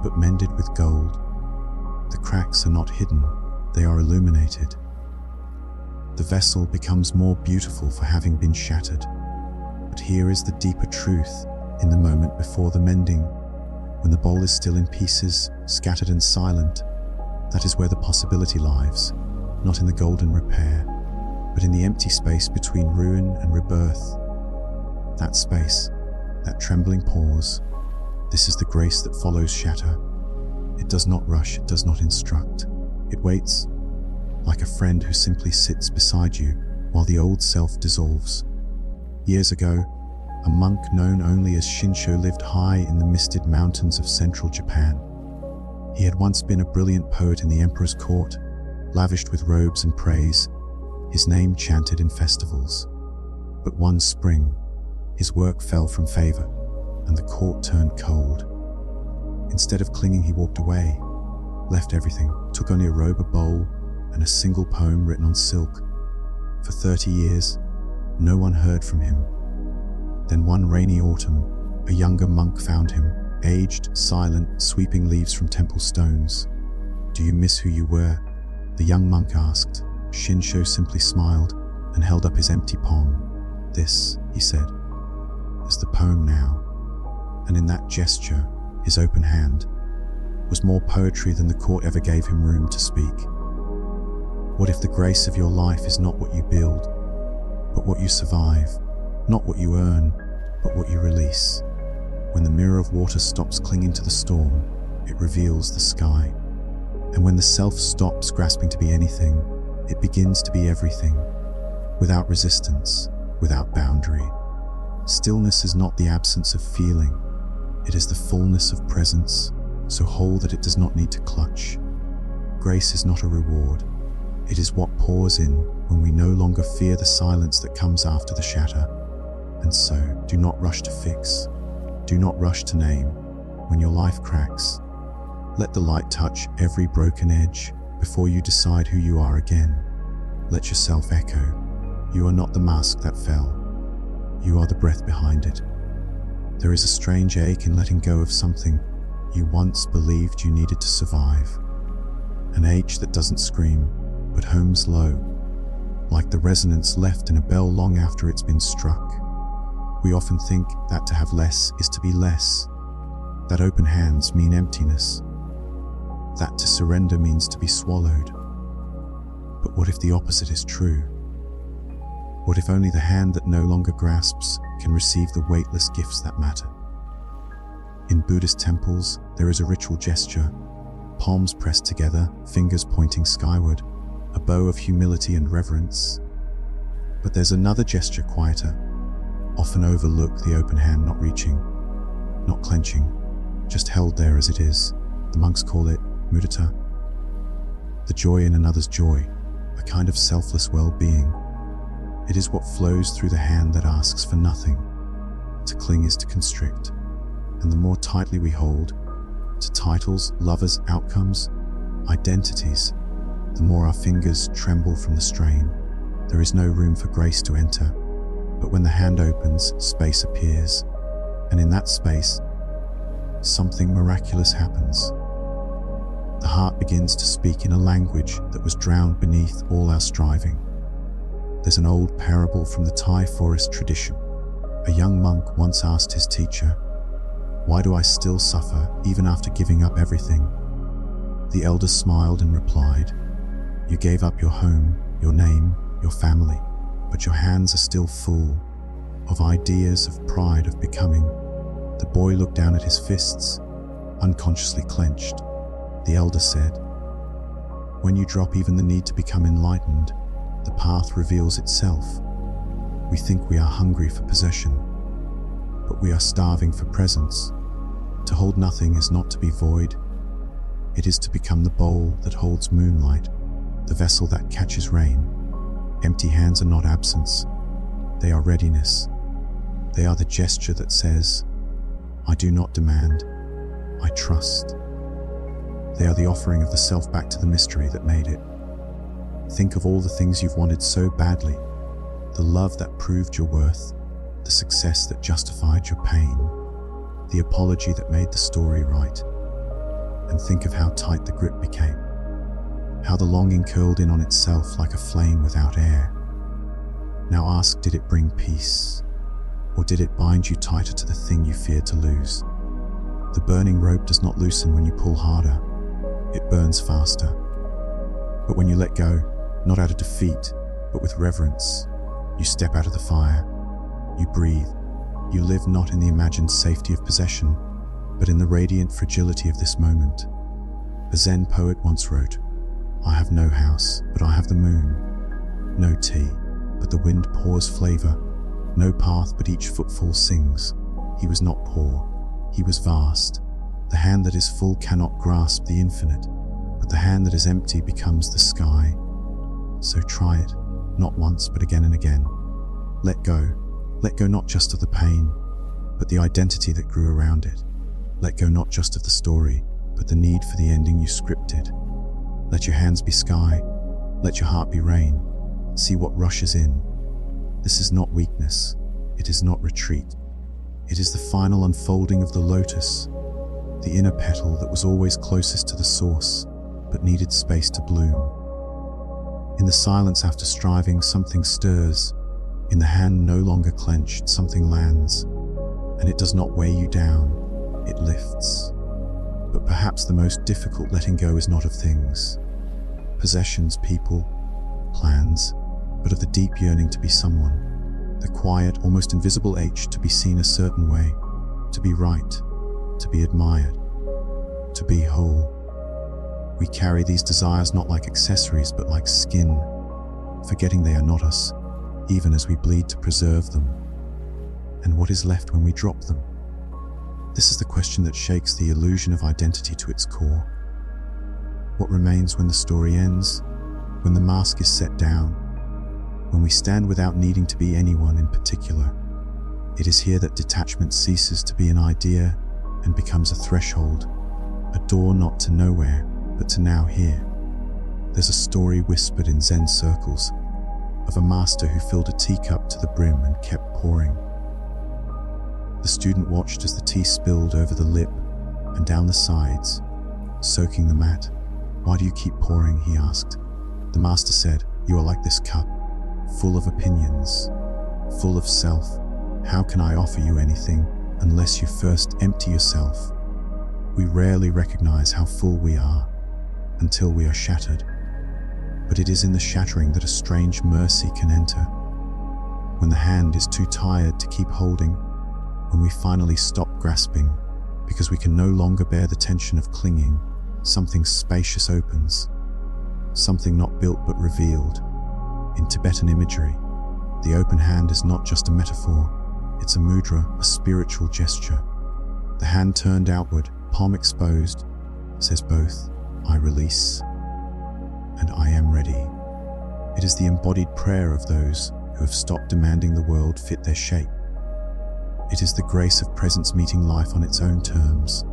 but mended with gold. The cracks are not hidden, they are illuminated. The vessel becomes more beautiful for having been shattered. But here is the deeper truth in the moment before the mending. When the bowl is still in pieces, scattered and silent, that is where the possibility lies, not in the golden repair, but in the empty space between ruin and rebirth. That space, that trembling pause, this is the grace that follows shatter. It does not rush, it does not instruct. It waits, like a friend who simply sits beside you while the old self dissolves. Years ago, a monk known only as Shinsho lived high in the misted mountains of central Japan. He had once been a brilliant poet in the emperor's court, lavished with robes and praise, his name chanted in festivals. But one spring, his work fell from favor, and the court turned cold. Instead of clinging, he walked away, left everything, took only a robe, a bowl, and a single poem written on silk. For 30 years, no one heard from him. Then one rainy autumn, a younger monk found him, aged, silent, sweeping leaves from temple stones. "Do you miss who you were?" the young monk asked. Shinsho simply smiled and held up his empty palm. "This," he said, "is the poem now." And in that gesture, his open hand, was more poetry than the court ever gave him room to speak. What if the grace of your life is not what you build, but what you survive, not what you earn, but what you release? When the mirror of water stops clinging to the storm, it reveals the sky. And when the self stops grasping to be anything, it begins to be everything, without resistance, without boundary. Stillness is not the absence of feeling, it is the fullness of presence, so whole that it does not need to clutch. Grace is not a reward, it is what pours in when we no longer fear the silence that comes after the shatter. And so, do not rush to fix, do not rush to name. When your life cracks, let the light touch every broken edge before you decide who you are again. Let yourself echo. You are not the mask that fell. You are the breath behind it. There is a strange ache in letting go of something you once believed you needed to survive. An ache that doesn't scream, but hums low, like the resonance left in a bell long after it's been struck. We often think that to have less is to be less, that open hands mean emptiness, that to surrender means to be swallowed. But what if the opposite is true? What if only the hand that no longer grasps can receive the weightless gifts that matter? In Buddhist temples, there is a ritual gesture, palms pressed together, fingers pointing skyward, a bow of humility and reverence. But there's another gesture quieter, often overlooked, the open hand not reaching, not clenching, just held there as it is. The monks call it mudita, the joy in another's joy, a kind of selfless well-being. It is what flows through the hand that asks for nothing. To cling is to constrict, and the more tightly we hold to titles, lovers, outcomes, identities, the more our fingers tremble from the strain. There is no room for grace to enter, but when the hand opens, space appears, and in that space, something miraculous happens. The heart begins to speak in a language that was drowned beneath all our striving. There's an old parable from the Thai forest tradition. A young monk once asked his teacher, "Why do I still suffer even after giving up everything?" The elder smiled and replied, "You gave up your home, your name, your family, but your hands are still full of ideas, of pride, of becoming." The boy looked down at his fists, unconsciously clenched. The elder said, "When you drop even the need to become enlightened, the path reveals itself. We think we are hungry for possession, but we are starving for presence. To hold nothing is not to be void. It is to become the bowl that holds moonlight, the vessel that catches rain. Empty hands are not absence. They are readiness. They are the gesture that says, I do not demand, I trust. They are the offering of the self back to the mystery that made it. Think of all the things you've wanted so badly, the love that proved your worth, the success that justified your pain, the apology that made the story right. And think of how tight the grip became, how the longing curled in on itself like a flame without air. Now ask, did it bring peace? Or did it bind you tighter to the thing you feared to lose? The burning rope does not loosen when you pull harder, it burns faster. But when you let go, not out of defeat, but with reverence, you step out of the fire, you breathe, you live not in the imagined safety of possession, but in the radiant fragility of this moment. A Zen poet once wrote, I have no house, but I have the moon, no tea, but the wind pours flavor, no path, but each footfall sings. He was not poor, he was vast. The hand that is full cannot grasp the infinite, but the hand that is empty becomes the sky. So try it, not once, but again and again. Let go not just of the pain, but the identity that grew around it. Let go not just of the story, but the need for the ending you scripted. Let your hands be sky, let your heart be rain. See what rushes in. This is not weakness, it is not retreat. It is the final unfolding of the lotus, the inner petal that was always closest to the source, but needed space to bloom. In the silence after striving, something stirs. In the hand no longer clenched, something lands. And it does not weigh you down, it lifts. But perhaps the most difficult letting go is not of things, possessions, people, plans, but of the deep yearning to be someone, the quiet, almost invisible H, to be seen a certain way, to be right, to be admired, to be whole. We carry these desires not like accessories but like skin, forgetting they are not us, even as we bleed to preserve them. And what is left when we drop them? This is the question that shakes the illusion of identity to its core. What remains when the story ends, when the mask is set down, when we stand without needing to be anyone in particular? It is here that detachment ceases to be an idea and becomes a threshold, a door not to nowhere, but to now here. There's a story whispered in Zen circles of a master who filled a teacup to the brim and kept pouring. The student watched as the tea spilled over the lip and down the sides, soaking the mat. "Why do you keep pouring?" he asked. The master said, "You are like this cup, full of opinions, full of self. How can I offer you anything unless you first empty yourself?" We rarely recognize how full we are until we are shattered. But it is in the shattering that a strange mercy can enter. When the hand is too tired to keep holding, when we finally stop grasping because we can no longer bear the tension of clinging, something spacious opens, something not built but revealed. In Tibetan imagery, the open hand is not just a metaphor, it's a mudra, a spiritual gesture. The hand turned outward, palm exposed, says both, "I release" and "I am ready." It is the embodied prayer of those who have stopped demanding the world fit their shape. It is the grace of presence meeting life on its own terms.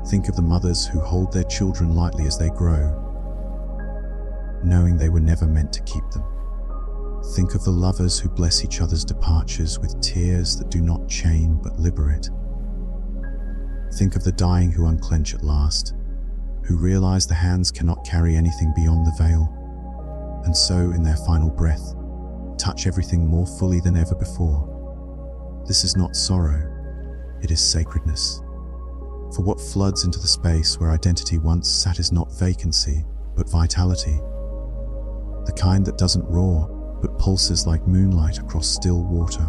Think of the mothers who hold their children lightly as they grow, knowing they were never meant to keep them. Think of the lovers who bless each other's departures with tears that do not chain but liberate. Think of the dying who unclench at last, who realize the hands cannot carry anything beyond the veil, and so, in their final breath, touch everything more fully than ever before. This is not sorrow, it is sacredness. For what floods into the space where identity once sat is not vacancy, but vitality. The kind that doesn't roar, but pulses like moonlight across still water.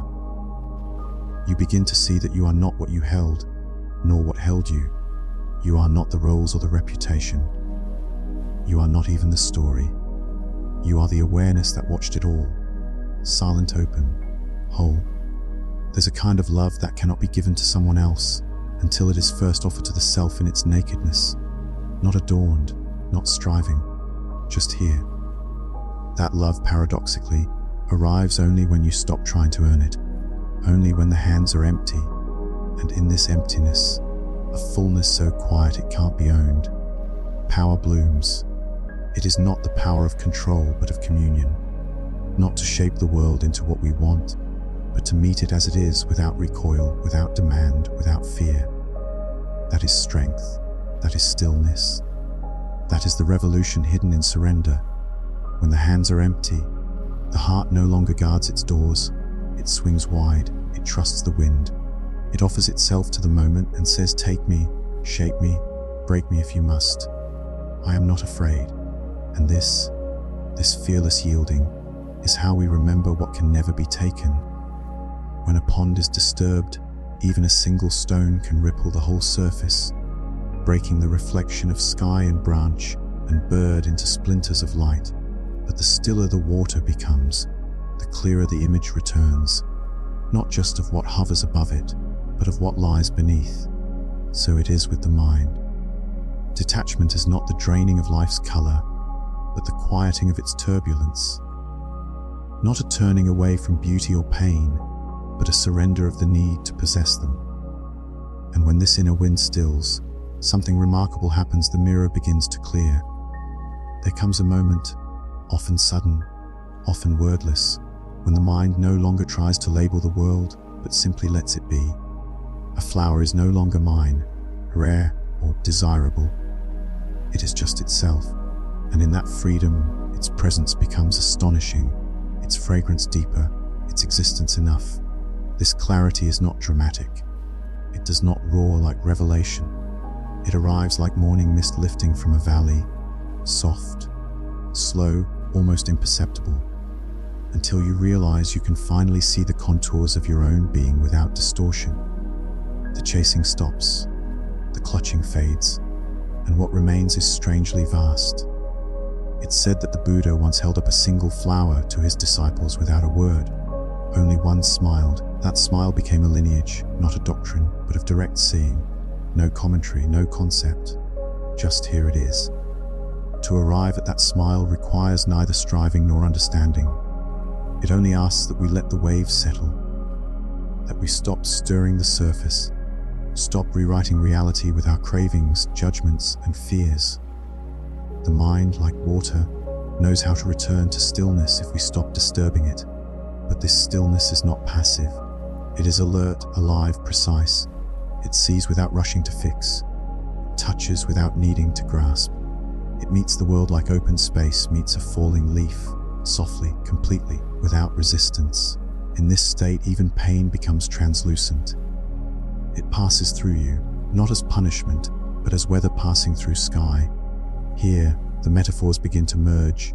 You begin to see that you are not what you held, nor what held you. You are not the roles or the reputation. You are not even the story. You are the awareness that watched it all, silent, open, whole. There's a kind of love that cannot be given to someone else until it is first offered to the self in its nakedness, not adorned, not striving, just here. That love, paradoxically, arrives only when you stop trying to earn it, only when the hands are empty, and in this emptiness, a fullness so quiet it can't be owned. Power blooms. It is not the power of control, but of communion, not to shape the world into what we want, but to meet it as it is, without recoil, without demand, without fear. That is strength, that is stillness. That is the revolution hidden in surrender. When the hands are empty, the heart no longer guards its doors, it swings wide, it trusts the wind. It offers itself to the moment and says, "Take me, shape me, break me if you must. I am not afraid." And this fearless yielding is how we remember what can never be taken. When a pond is disturbed, even a single stone can ripple the whole surface, breaking the reflection of sky and branch and bird into splinters of light. But the stiller the water becomes, the clearer the image returns, not just of what hovers above it, but of what lies beneath. So it is with the mind. Detachment is not the draining of life's color, but the quieting of its turbulence. Not a turning away from beauty or pain, but a surrender of the need to possess them. And when this inner wind stills, something remarkable happens. The mirror begins to clear. There comes a moment, often sudden, often wordless, when the mind no longer tries to label the world, but simply lets it be. A flower is no longer mine, rare or desirable. It is just itself, and in that freedom, its presence becomes astonishing, its fragrance deeper, its existence enough. This clarity is not dramatic. It does not roar like revelation. It arrives like morning mist lifting from a valley, soft, slow, almost imperceptible, until you realize you can finally see the contours of your own being without distortion. The chasing stops, the clutching fades, and what remains is strangely vast. It's said that the Buddha once held up a single flower to his disciples without a word. Only one smiled. That smile became a lineage, not a doctrine, but of direct seeing. No commentary, no concept. Just here it is. To arrive at that smile requires neither striving nor understanding. It only asks that we let the waves settle, that we stop stirring the surface, stop rewriting reality with our cravings, judgments, and fears. The mind, like water, knows how to return to stillness if we stop disturbing it. But this stillness is not passive. It is alert, alive, precise. It sees without rushing to fix, touches without needing to grasp. It meets the world like open space meets a falling leaf, softly, completely, without resistance. In this state, even pain becomes translucent. It passes through you, not as punishment, but as weather passing through sky. Here, the metaphors begin to merge.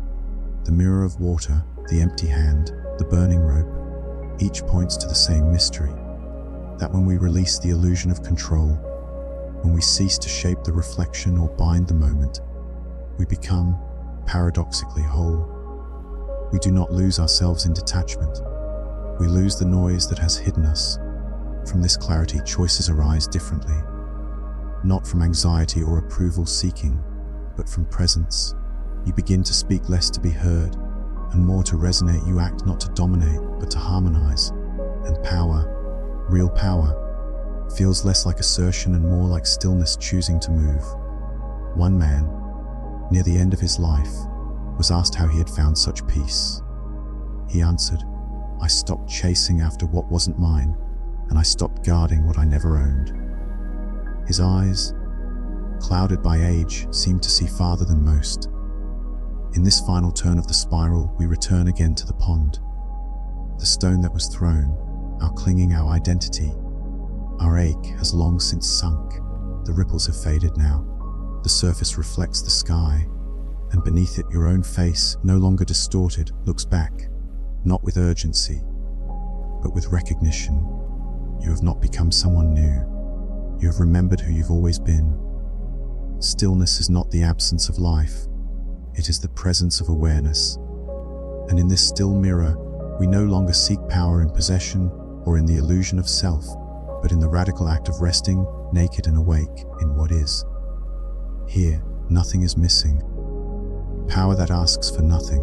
The mirror of water, the empty hand, the burning rope, each points to the same mystery. That when we release the illusion of control, when we cease to shape the reflection or bind the moment, we become, paradoxically, whole. We do not lose ourselves in detachment. We lose the noise that has hidden us. From this clarity, choices arise differently, not from anxiety or approval seeking, but from presence. You begin to speak less to be heard, and more to resonate. You act not to dominate, but to harmonize. And power, real power, feels less like assertion and more like stillness choosing to move. One man, near the end of his life, was asked how he had found such peace. He answered, "I stopped chasing after what wasn't mine, and I stopped guarding what I never owned." His eyes, clouded by age, seemed to see farther than most. In this final turn of the spiral, we return again to the pond. The stone that was thrown, our clinging, our identity, our ache has long since sunk. The ripples have faded now. The surface reflects the sky, and beneath it your own face, no longer distorted, looks back, not with urgency, but with recognition. You have not become someone new. You have remembered who you've always been. Stillness is not the absence of life. It is the presence of awareness. And in this still mirror, we no longer seek power in possession or in the illusion of self, but in the radical act of resting, naked and awake, in what is. Here, nothing is missing. Power that asks for nothing.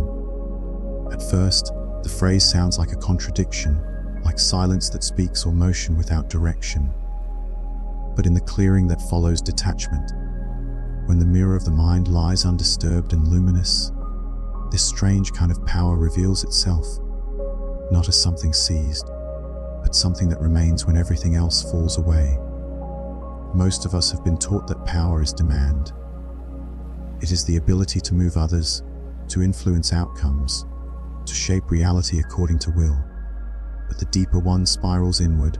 At first, the phrase sounds like a contradiction, like silence that speaks or motion without direction. But in the clearing that follows detachment, when the mirror of the mind lies undisturbed and luminous, this strange kind of power reveals itself, not as something seized, but something that remains when everything else falls away. Most of us have been taught that power is demand. It is the ability to move others, to influence outcomes, to shape reality according to will. But the deeper one spirals inward,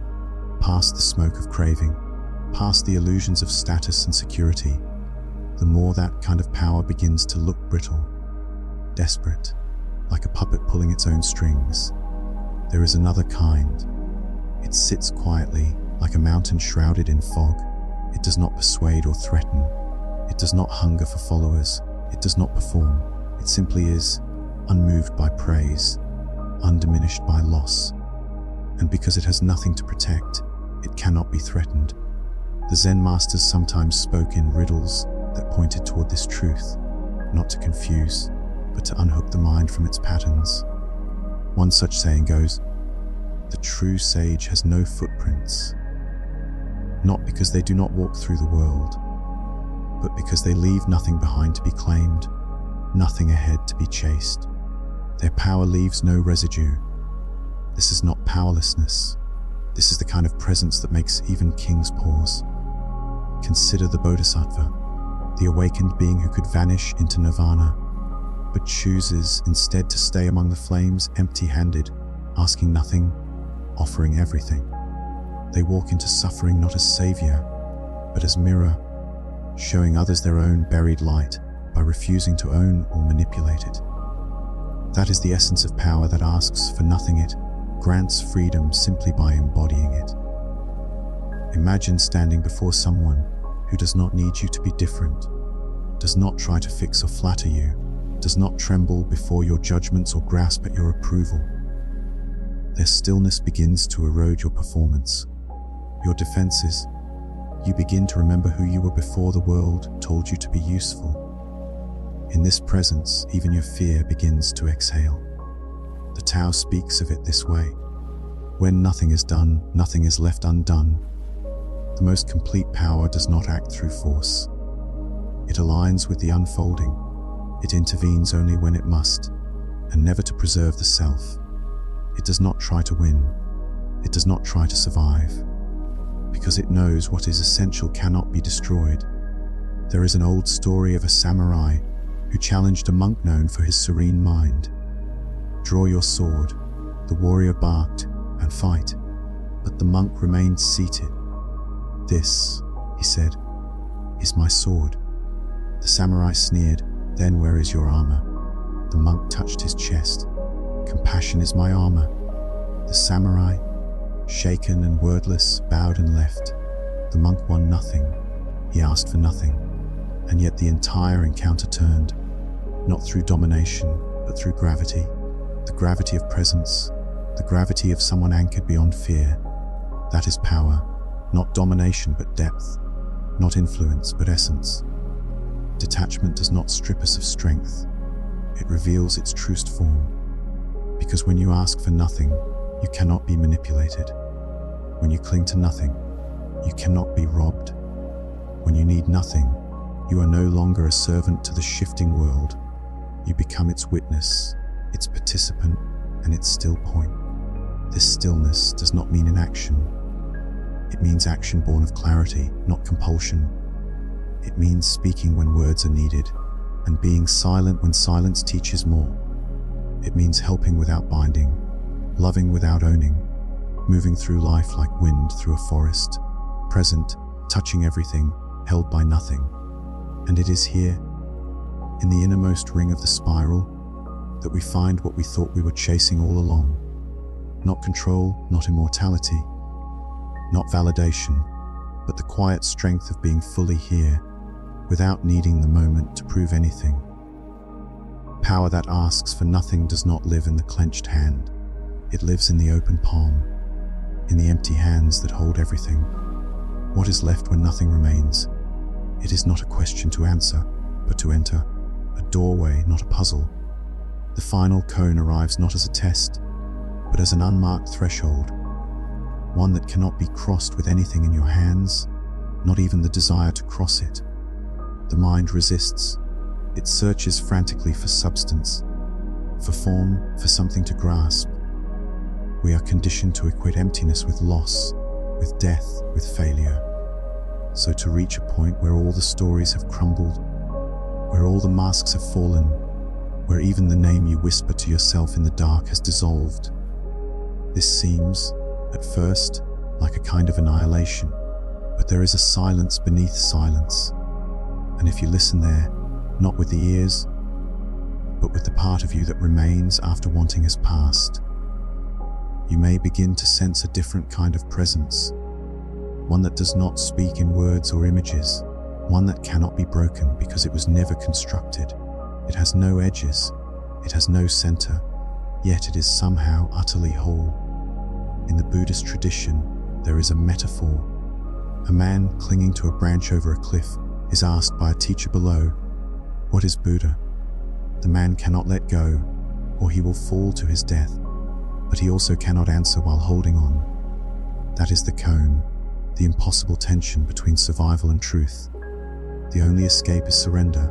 past the smoke of craving, past the illusions of status and security, the more that kind of power begins to look brittle, desperate, like a puppet pulling its own strings. There is another kind. It sits quietly, like a mountain shrouded in fog. It does not persuade or threaten. It does not hunger for followers. It does not perform. It simply is, unmoved by praise, undiminished by loss. And because it has nothing to protect, it cannot be threatened. The Zen masters sometimes spoke in riddles that pointed toward this truth, not to confuse, but to unhook the mind from its patterns. One such saying goes, "The true sage has no footprints," not because they do not walk through the world, but because they leave nothing behind to be claimed, nothing ahead to be chased. Their power leaves no residue. This is not powerlessness. This is the kind of presence that makes even kings pause. Consider the Bodhisattva, the awakened being who could vanish into nirvana, but chooses instead to stay among the flames empty-handed, asking nothing, offering everything. They walk into suffering not as savior, but as mirror, showing others their own buried light by refusing to own or manipulate it. That is the essence of power that asks for nothing. It grants freedom simply by embodying it. Imagine standing before someone who does not need you to be different, does not try to fix or flatter you, does not tremble before your judgments or grasp at your approval. Their stillness begins to erode your performance, your defenses. You begin to remember who you were before the world told you to be useful. In this presence, even your fear begins to exhale. The Tao speaks of it this way: when nothing is done, nothing is left undone. The most complete power does not act through force. It aligns with the unfolding. It intervenes only when it must, and never to preserve the self. It does not try to win. It does not try to survive, because it knows what is essential cannot be destroyed. There is an old story of a samurai who challenged a monk known for his serene mind. "Draw your sword," the warrior barked, "and fight." But the monk remained seated. "This," he said, "is my sword." The samurai sneered, "Then where is your armor?" The monk touched his chest. "Compassion is my armor." The samurai, shaken and wordless, bowed and left. The monk won nothing. He asked for nothing. And yet the entire encounter turned, not through domination, but through gravity. The gravity of presence, the gravity of someone anchored beyond fear. That is power, not domination but depth, not influence but essence. Detachment does not strip us of strength. It reveals its truest form. Because when you ask for nothing, you cannot be manipulated. When you cling to nothing, you cannot be robbed. When you need nothing, you are no longer a servant to the shifting world. You become its witness, its participant, and its still point. This stillness does not mean inaction. It means action born of clarity, not compulsion. It means speaking when words are needed, and being silent when silence teaches more. It means helping without binding, loving without owning, moving through life like wind through a forest, present, touching everything, held by nothing. And it is here, in the innermost ring of the spiral, that we find what we thought we were chasing all along. Not control, not immortality, not validation, but the quiet strength of being fully here, without needing the moment to prove anything. Power that asks for nothing does not live in the clenched hand. It lives in the open palm, in the empty hands that hold everything. What is left when nothing remains? It is not a question to answer, but to enter. A doorway, not a puzzle. The final koan arrives not as a test, but as an unmarked threshold. One that cannot be crossed with anything in your hands, not even the desire to cross it. The mind resists. It searches frantically for substance, for form, for something to grasp. We are conditioned to equate emptiness with loss, with death, with failure. So to reach a point where all the stories have crumbled, where all the masks have fallen, where even the name you whisper to yourself in the dark has dissolved, this seems, at first, like a kind of annihilation. But there is a silence beneath silence. And if you listen there, not with the ears, but with the part of you that remains after wanting has passed, you may begin to sense a different kind of presence. One that does not speak in words or images. One that cannot be broken because it was never constructed. It has no edges. It has no center. Yet it is somehow utterly whole. In the Buddhist tradition, there is a metaphor. A man clinging to a branch over a cliff is asked by a teacher below, "What is Buddha?" The man cannot let go, or he will fall to his death. But he also cannot answer while holding on. That is the koan, the impossible tension between survival and truth. The only escape is surrender.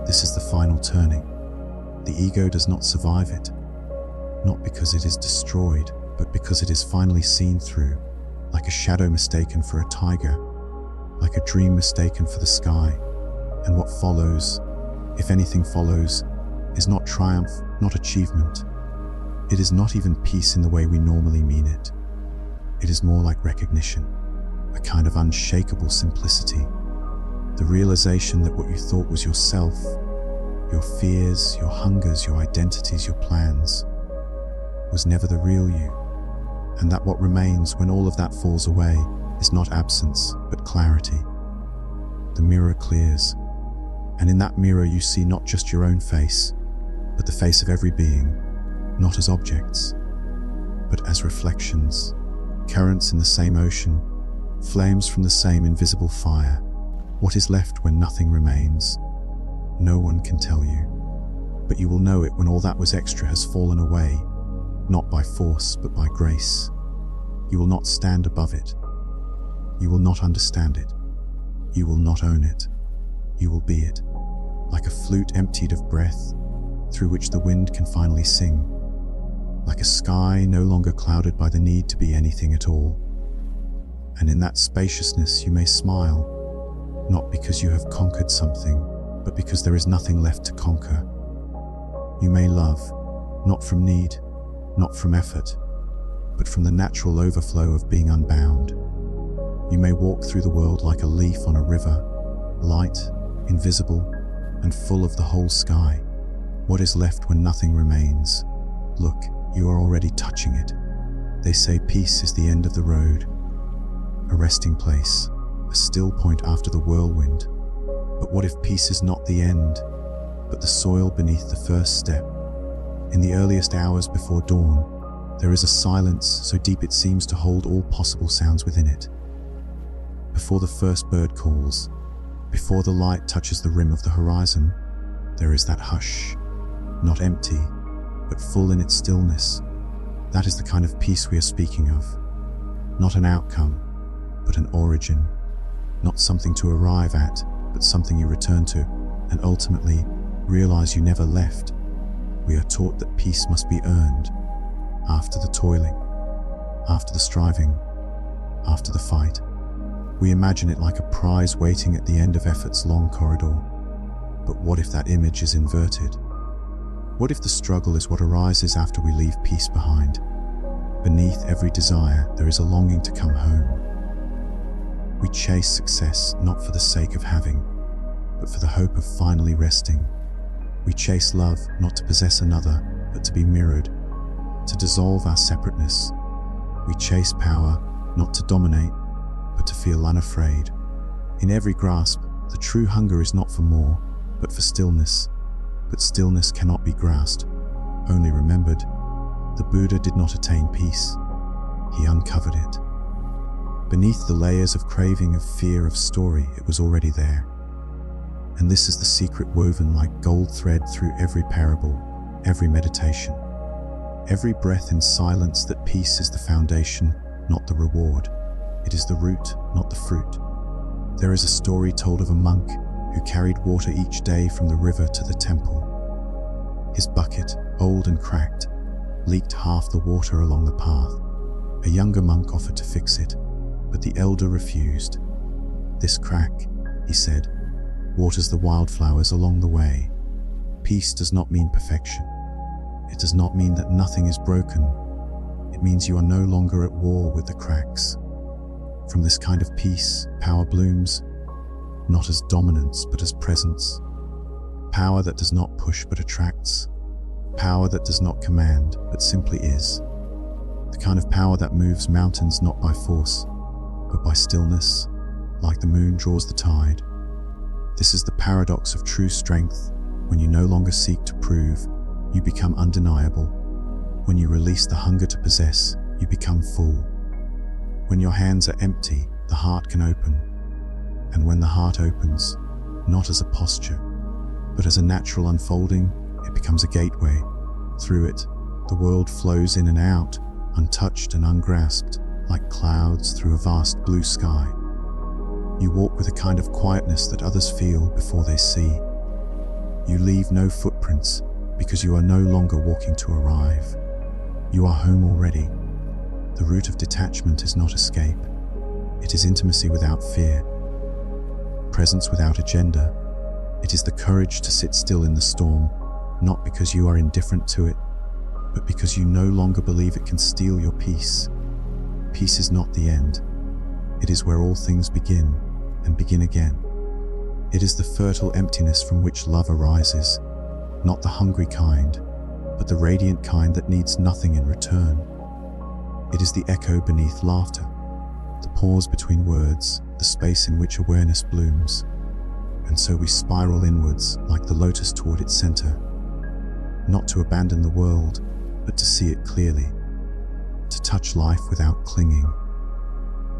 This is the final turning. The ego does not survive it, not because it is destroyed, but because it is finally seen through, like a shadow mistaken for a tiger, like a dream mistaken for the sky. And what follows, if anything follows, is not triumph, not achievement. It is not even peace in the way we normally mean it. It is more like recognition, a kind of unshakable simplicity. The realization that what you thought was yourself, your fears, your hungers, your identities, your plans, was never the real you. And that what remains when all of that falls away is not absence, but clarity. The mirror clears, and in that mirror you see not just your own face, but the face of every being, not as objects, but as reflections, currents in the same ocean, flames from the same invisible fire. What is left when nothing remains? No one can tell you, but you will know it when all that was extra has fallen away, not by force, but by grace. You will not stand above it. You will not understand it. You will not own it. You will be it, like a flute emptied of breath, through which the wind can finally sing, like a sky no longer clouded by the need to be anything at all. And in that spaciousness you may smile, not because you have conquered something, but because there is nothing left to conquer. You may love, not from need, not from effort, but from the natural overflow of being unbound. You may walk through the world like a leaf on a river, light, invisible, and full of the whole sky. What is left when nothing remains? Look, you are already touching it. They say peace is the end of the road, a resting place, a still point after the whirlwind. But what if peace is not the end, but the soil beneath the first step? In the earliest hours before dawn, there is a silence so deep it seems to hold all possible sounds within it. Before the first bird calls, before the light touches the rim of the horizon, there is that hush, not empty, but full in its stillness. That is the kind of peace we are speaking of. Not an outcome, but an origin. Not something to arrive at, but something you return to, and ultimately realize you never left. We are taught that peace must be earned, after the toiling, after the striving, after the fight. We imagine it like a prize waiting at the end of effort's long corridor. But what if that image is inverted? What if the struggle is what arises after we leave peace behind? Beneath every desire, there is a longing to come home. We chase success not for the sake of having, but for the hope of finally resting. We chase love not to possess another, but to be mirrored, to dissolve our separateness. We chase power not to dominate, but to feel unafraid. In every grasp, the true hunger is not for more, but for stillness. But stillness cannot be grasped, only remembered. The Buddha did not attain peace. He uncovered it. Beneath the layers of craving, of fear, of story, it was already there. And this is the secret woven like gold thread through every parable, every meditation, every breath in silence, that peace is the foundation, not the reward. It is the root, not the fruit. There is a story told of a monk who carried water each day from the river to the temple. His bucket, old and cracked, leaked half the water along the path. A younger monk offered to fix it, but the elder refused. "This crack," he said, "waters the wildflowers along the way." Peace does not mean perfection. It does not mean that nothing is broken. It means you are no longer at war with the cracks. From this kind of peace, power blooms, not as dominance, but as presence. Power that does not push, but attracts. Power that does not command, but simply is. The kind of power that moves mountains not by force, but by stillness, like the moon draws the tide. This is the paradox of true strength. When you no longer seek to prove, you become undeniable. When you release the hunger to possess, you become full. When your hands are empty, the heart can open. And when the heart opens, not as a posture, but as a natural unfolding, it becomes a gateway. Through it, the world flows in and out, untouched and ungrasped, like clouds through a vast blue sky. You walk with a kind of quietness that others feel before they see. You leave no footprints because you are no longer walking to arrive. You are home already. The root of detachment is not escape. It is intimacy without fear, presence without agenda. It is the courage to sit still in the storm, not because you are indifferent to it, but because you no longer believe it can steal your peace. Peace is not the end. It is where all things begin and begin again. It is the fertile emptiness from which love arises, not the hungry kind, but the radiant kind that needs nothing in return. It is the echo beneath laughter, the pause between words, the space in which awareness blooms. And so we spiral inwards like the lotus toward its center, not to abandon the world, but to see it clearly, to touch life without clinging,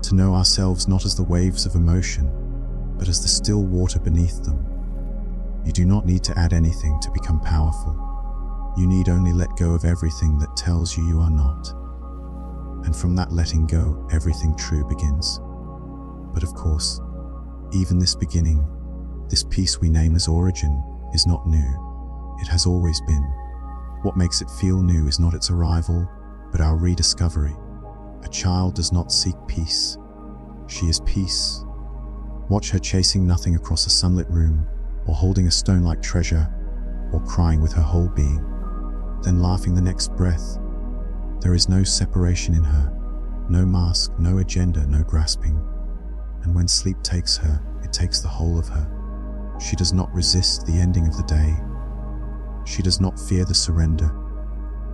to know ourselves not as the waves of emotion, but as the still water beneath them. You do not need to add anything to become powerful. You need only let go of everything that tells you you are not. And from that letting go, everything true begins. But of course, even this beginning, this peace we name as origin, is not new. It has always been. What makes it feel new is not its arrival, but our rediscovery. A child does not seek peace. She is peace. Watch her chasing nothing across a sunlit room, or holding a stone-like treasure, or crying with her whole being, then laughing the next breath. There is no separation in her, no mask, no agenda, no grasping. And when sleep takes her, it takes the whole of her. She does not resist the ending of the day. She does not fear the surrender.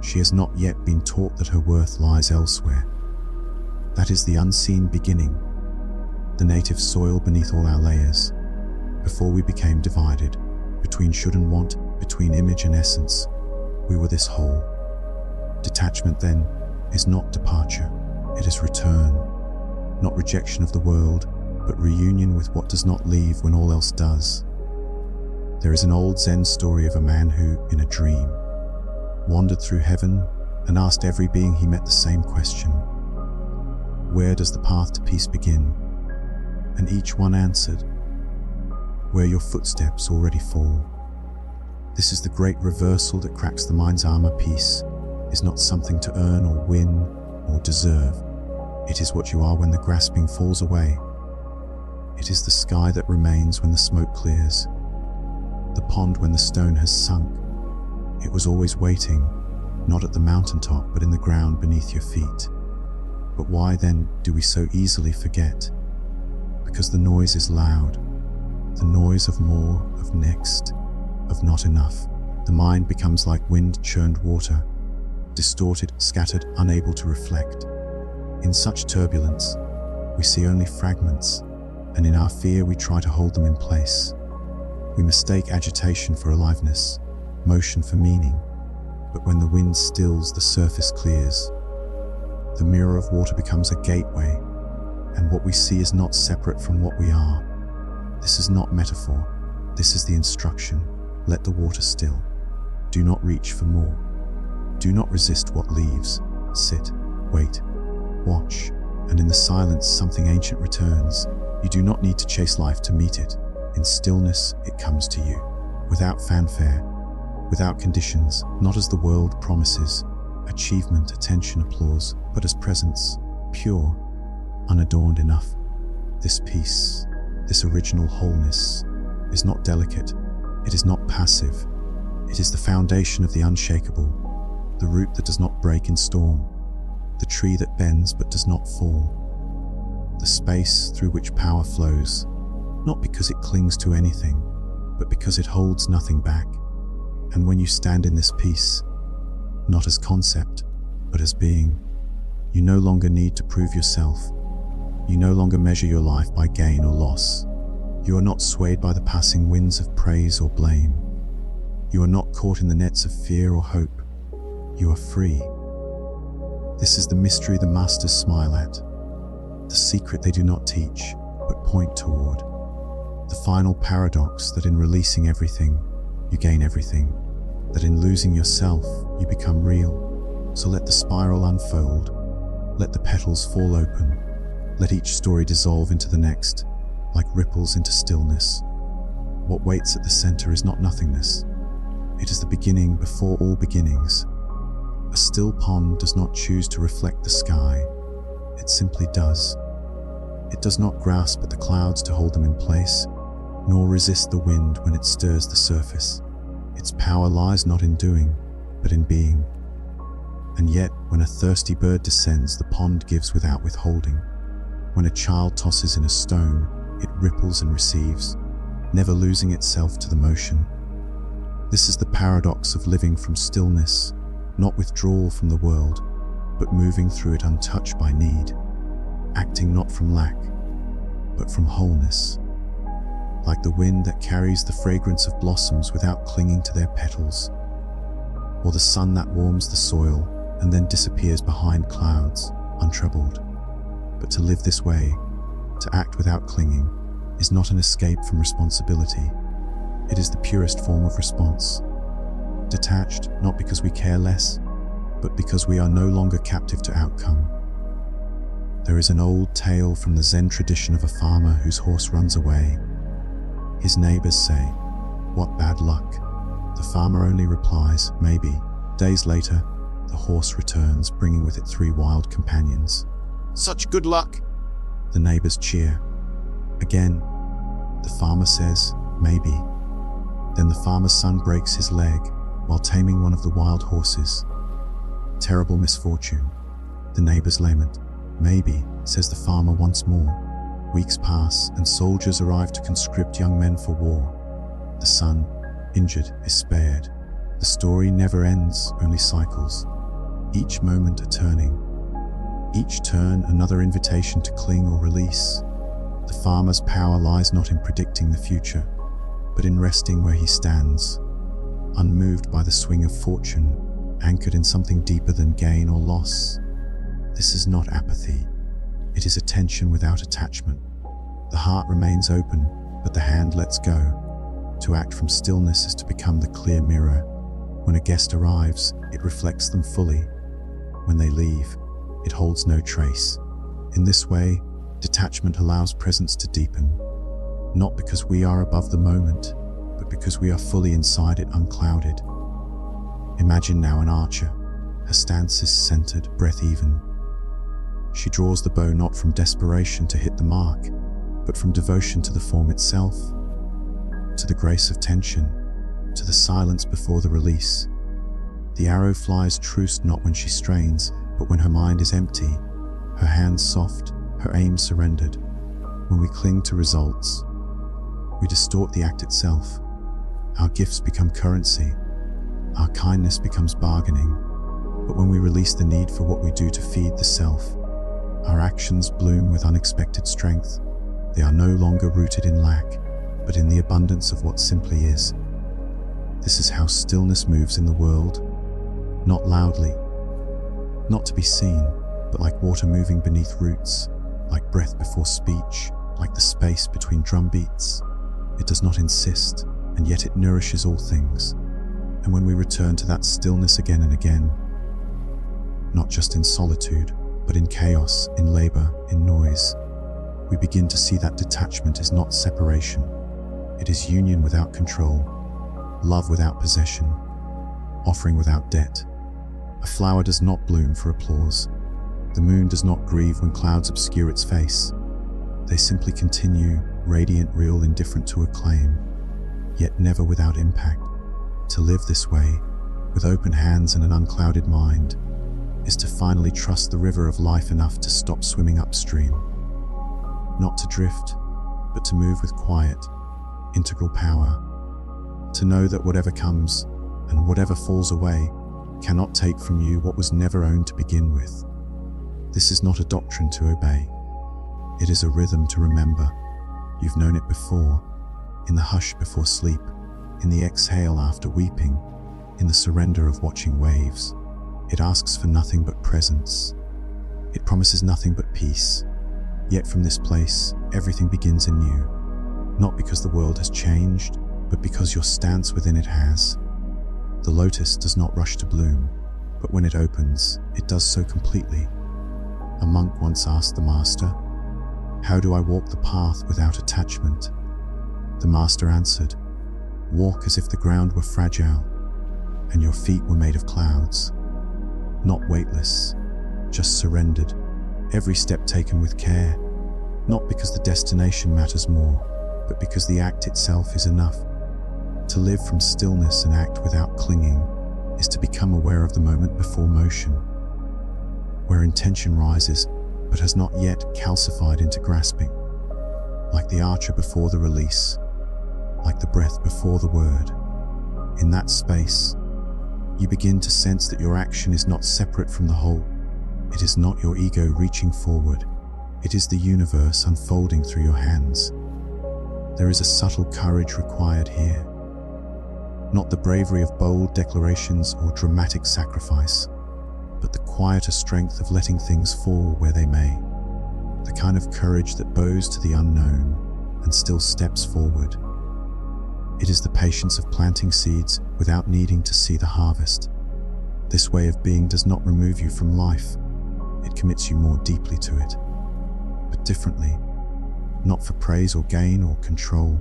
She has not yet been taught that her worth lies elsewhere. That is the unseen beginning, the native soil beneath all our layers, before we became divided, between should and want, between image and essence. We were this whole. Detachment, then, is not departure, it is return, not rejection of the world, but reunion with what does not leave when all else does. There is an old Zen story of a man who, in a dream, wandered through heaven and asked every being he met the same question: where does the path to peace begin? And each one answered, where your footsteps already fall. This is the great reversal that cracks the mind's armor. Peace is not something to earn or win or deserve. It is what you are when the grasping falls away. It is the sky that remains when the smoke clears, the pond when the stone has sunk. It was always waiting, not at the mountaintop, but in the ground beneath your feet. But why then do we so easily forget? Because the noise is loud, the noise of more, of next, of not enough. The mind becomes like wind-churned water, distorted, scattered, unable to reflect. In such turbulence, we see only fragments, and in our fear we try to hold them in place. We mistake agitation for aliveness, motion for meaning, but when the wind stills, the surface clears. The mirror of water becomes a gateway, and what we see is not separate from what we are. This is not metaphor, this is the instruction. Let the water still. Do not reach for more. Do not resist what leaves. Sit, wait, watch, and in the silence something ancient returns. You do not need to chase life to meet it. In stillness, it comes to you, without fanfare, without conditions, not as the world promises, achievement, attention, applause, but as presence, pure, unadorned enough. This peace, this original wholeness, is not delicate, it is not passive, it is the foundation of the unshakable, the root that does not break in storm, the tree that bends but does not fall, the space through which power flows, not because it clings to anything, but because it holds nothing back. And when you stand in this peace, not as concept, but as being, you no longer need to prove yourself. You no longer measure your life by gain or loss. You are not swayed by the passing winds of praise or blame. You are not caught in the nets of fear or hope. You are free. This is the mystery the masters smile at, the secret they do not teach, but point toward, the final paradox that in releasing everything, you gain everything, that in losing yourself, you become real. So let the spiral unfold, let the petals fall open, let each story dissolve into the next, like ripples into stillness. What waits at the center is not nothingness. It is the beginning before all beginnings. A still pond does not choose to reflect the sky. It simply does. It does not grasp at the clouds to hold them in place, nor resist the wind when it stirs the surface. Its power lies not in doing, but in being. And yet, when a thirsty bird descends, the pond gives without withholding. When a child tosses in a stone, it ripples and receives. never losing itself to the motion. This is the paradox of living from stillness, not withdrawal from the world, but moving through it untouched by need, acting not from lack, but from wholeness. Like the wind that carries the fragrance of blossoms without clinging to their petals, or the sun that warms the soil and then disappears behind clouds, untroubled. But to live this way, to act without clinging, is not an escape from responsibility. It is the purest form of response. Detached, not because we care less, but because we are no longer captive to outcome. There is an old tale from the Zen tradition of a farmer whose horse runs away. His neighbors say, "What bad luck?" The farmer only replies, "Maybe." Days later, the horse returns, bringing with it 3 wild companions. "Such good luck!" The neighbors cheer. Again, the farmer says, "Maybe." Then the farmer's son breaks his leg while taming one of the wild horses. Terrible misfortune. The neighbors lament. "Maybe," says the farmer once more. Weeks pass and soldiers arrive to conscript young men for war. The son, injured, is spared. The story never ends, only cycles. Each moment a turning. Each turn another invitation to cling or release. The farmer's power lies not in predicting the future, but in resting where he stands, unmoved by the swing of fortune, anchored in something deeper than gain or loss. This is not apathy. It is attention without attachment. The heart remains open, but the hand lets go. To act from stillness is to become the clear mirror. When a guest arrives, it reflects them fully. When they leave, it holds no trace. In this way, detachment allows presence to deepen, not because we are above the moment, but because we are fully inside it, unclouded. Imagine now an archer. Her stance is centered, breath even. She draws the bow not from desperation to hit the mark, but from devotion to the form itself, to the grace of tension, to the silence before the release. The arrow flies true not when she strains, but when her mind is empty, her hands soft, her aim surrendered. When we cling to results, we distort the act itself. Our gifts become currency. Our kindness becomes bargaining. But when we release the need for what we do to feed the self, our actions bloom with unexpected strength. They are no longer rooted in lack, but in the abundance of what simply is. This is how stillness moves in the world, not loudly, not to be seen, but like water moving beneath roots, like breath before speech, like the space between drum beats. It does not insist, and yet it nourishes all things. And when we return to that stillness again and again, not just in solitude, but in chaos, in labor, in noise, we begin to see that detachment is not separation. It is union without control, love without possession, offering without debt. A flower does not bloom for applause. The moon does not grieve when clouds obscure its face. They simply continue, radiant, real, indifferent to acclaim, yet never without impact. To live this way, with open hands and an unclouded mind, is to finally trust the river of life enough to stop swimming upstream. Not to drift, but to move with quiet, integral power. To know that whatever comes, and whatever falls away, cannot take from you what was never owned to begin with. This is not a doctrine to obey. It is a rhythm to remember. You've known it before, in the hush before sleep, in the exhale after weeping, in the surrender of watching waves. It asks for nothing but presence. It promises nothing but peace. Yet from this place, everything begins anew. Not because the world has changed, but because your stance within it has. The lotus does not rush to bloom, but when it opens, it does so completely. A monk once asked the master, "How do I walk the path without attachment?" The master answered, "Walk as if the ground were fragile, and your feet were made of clouds. Not weightless, just surrendered, every step taken with care, not because the destination matters more, but because the act itself is enough. To live from stillness and act without clinging is to become aware of the moment before motion, where intention rises but has not yet calcified into grasping. Like the archer before the release, like the breath before the word. In that space, you begin to sense that your action is not separate from the whole. It is not your ego reaching forward. It is the universe unfolding through your hands. There is a subtle courage required here. Not the bravery of bold declarations or dramatic sacrifice, but the quieter strength of letting things fall where they may. The kind of courage that bows to the unknown and still steps forward. It is the patience of planting seeds without needing to see the harvest. This way of being does not remove you from life. It commits you more deeply to it, but differently, not for praise or gain or control,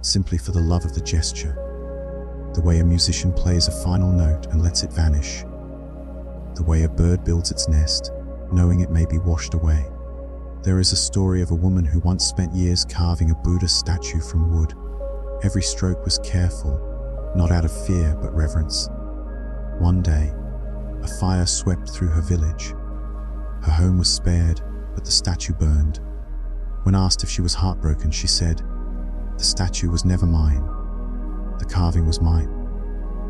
simply for the love of the gesture. The way a musician plays a final note and lets it vanish. The way a bird builds its nest, knowing it may be washed away. There is a story of a woman who once spent years carving a Buddha statue from wood. Every stroke was careful, not out of fear but reverence. One day, a fire swept through her village. Her home was spared, but the statue burned. When asked if she was heartbroken, she said, "The statue was never mine. The carving was mine,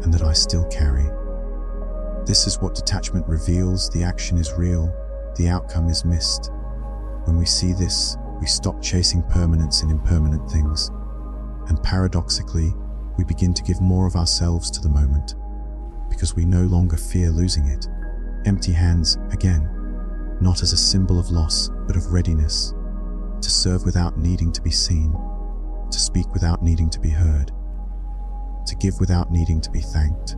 and that I still carry." This is what detachment reveals. The action is real, the outcome is missed. When we see this, we stop chasing permanence in impermanent things. And paradoxically, we begin to give more of ourselves to the moment, because we no longer fear losing it. Empty hands, again, not as a symbol of loss, but of readiness. To serve without needing to be seen, to speak without needing to be heard, to give without needing to be thanked.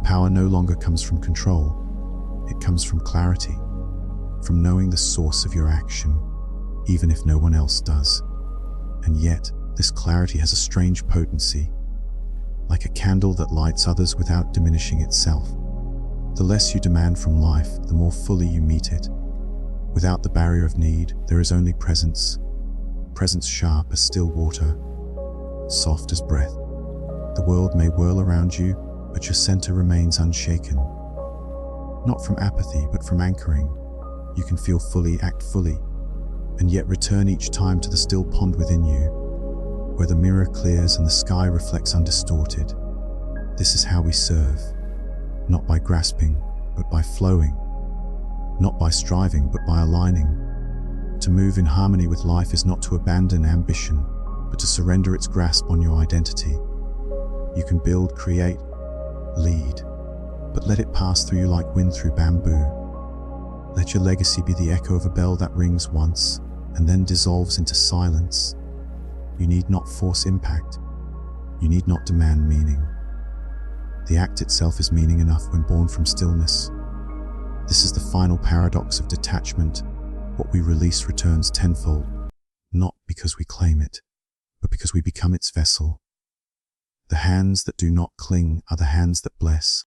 Power no longer comes from control, it comes from clarity, from knowing the source of your action, even if no one else does. And yet, this clarity has a strange potency, like a candle that lights others without diminishing itself. The less you demand from life, the more fully you meet it. Without the barrier of need, there is only presence. Presence sharp as still water, soft as breath. The world may whirl around you, but your center remains unshaken. Not from apathy, but from anchoring. You can feel fully, act fully, and yet return each time to the still pond within you, where the mirror clears and the sky reflects undistorted. This is how we serve, not by grasping, but by flowing, not by striving, but by aligning. To move in harmony with life is not to abandon ambition, but to surrender its grasp on your identity. You can build, create, lead, but let it pass through you like wind through bamboo. Let your legacy be the echo of a bell that rings once and then dissolves into silence. You need not force impact. You need not demand meaning. The act itself is meaning enough when born from stillness. This is the final paradox of detachment. What we release returns tenfold, not because we claim it, but because we become its vessel. The hands that do not cling are the hands that bless.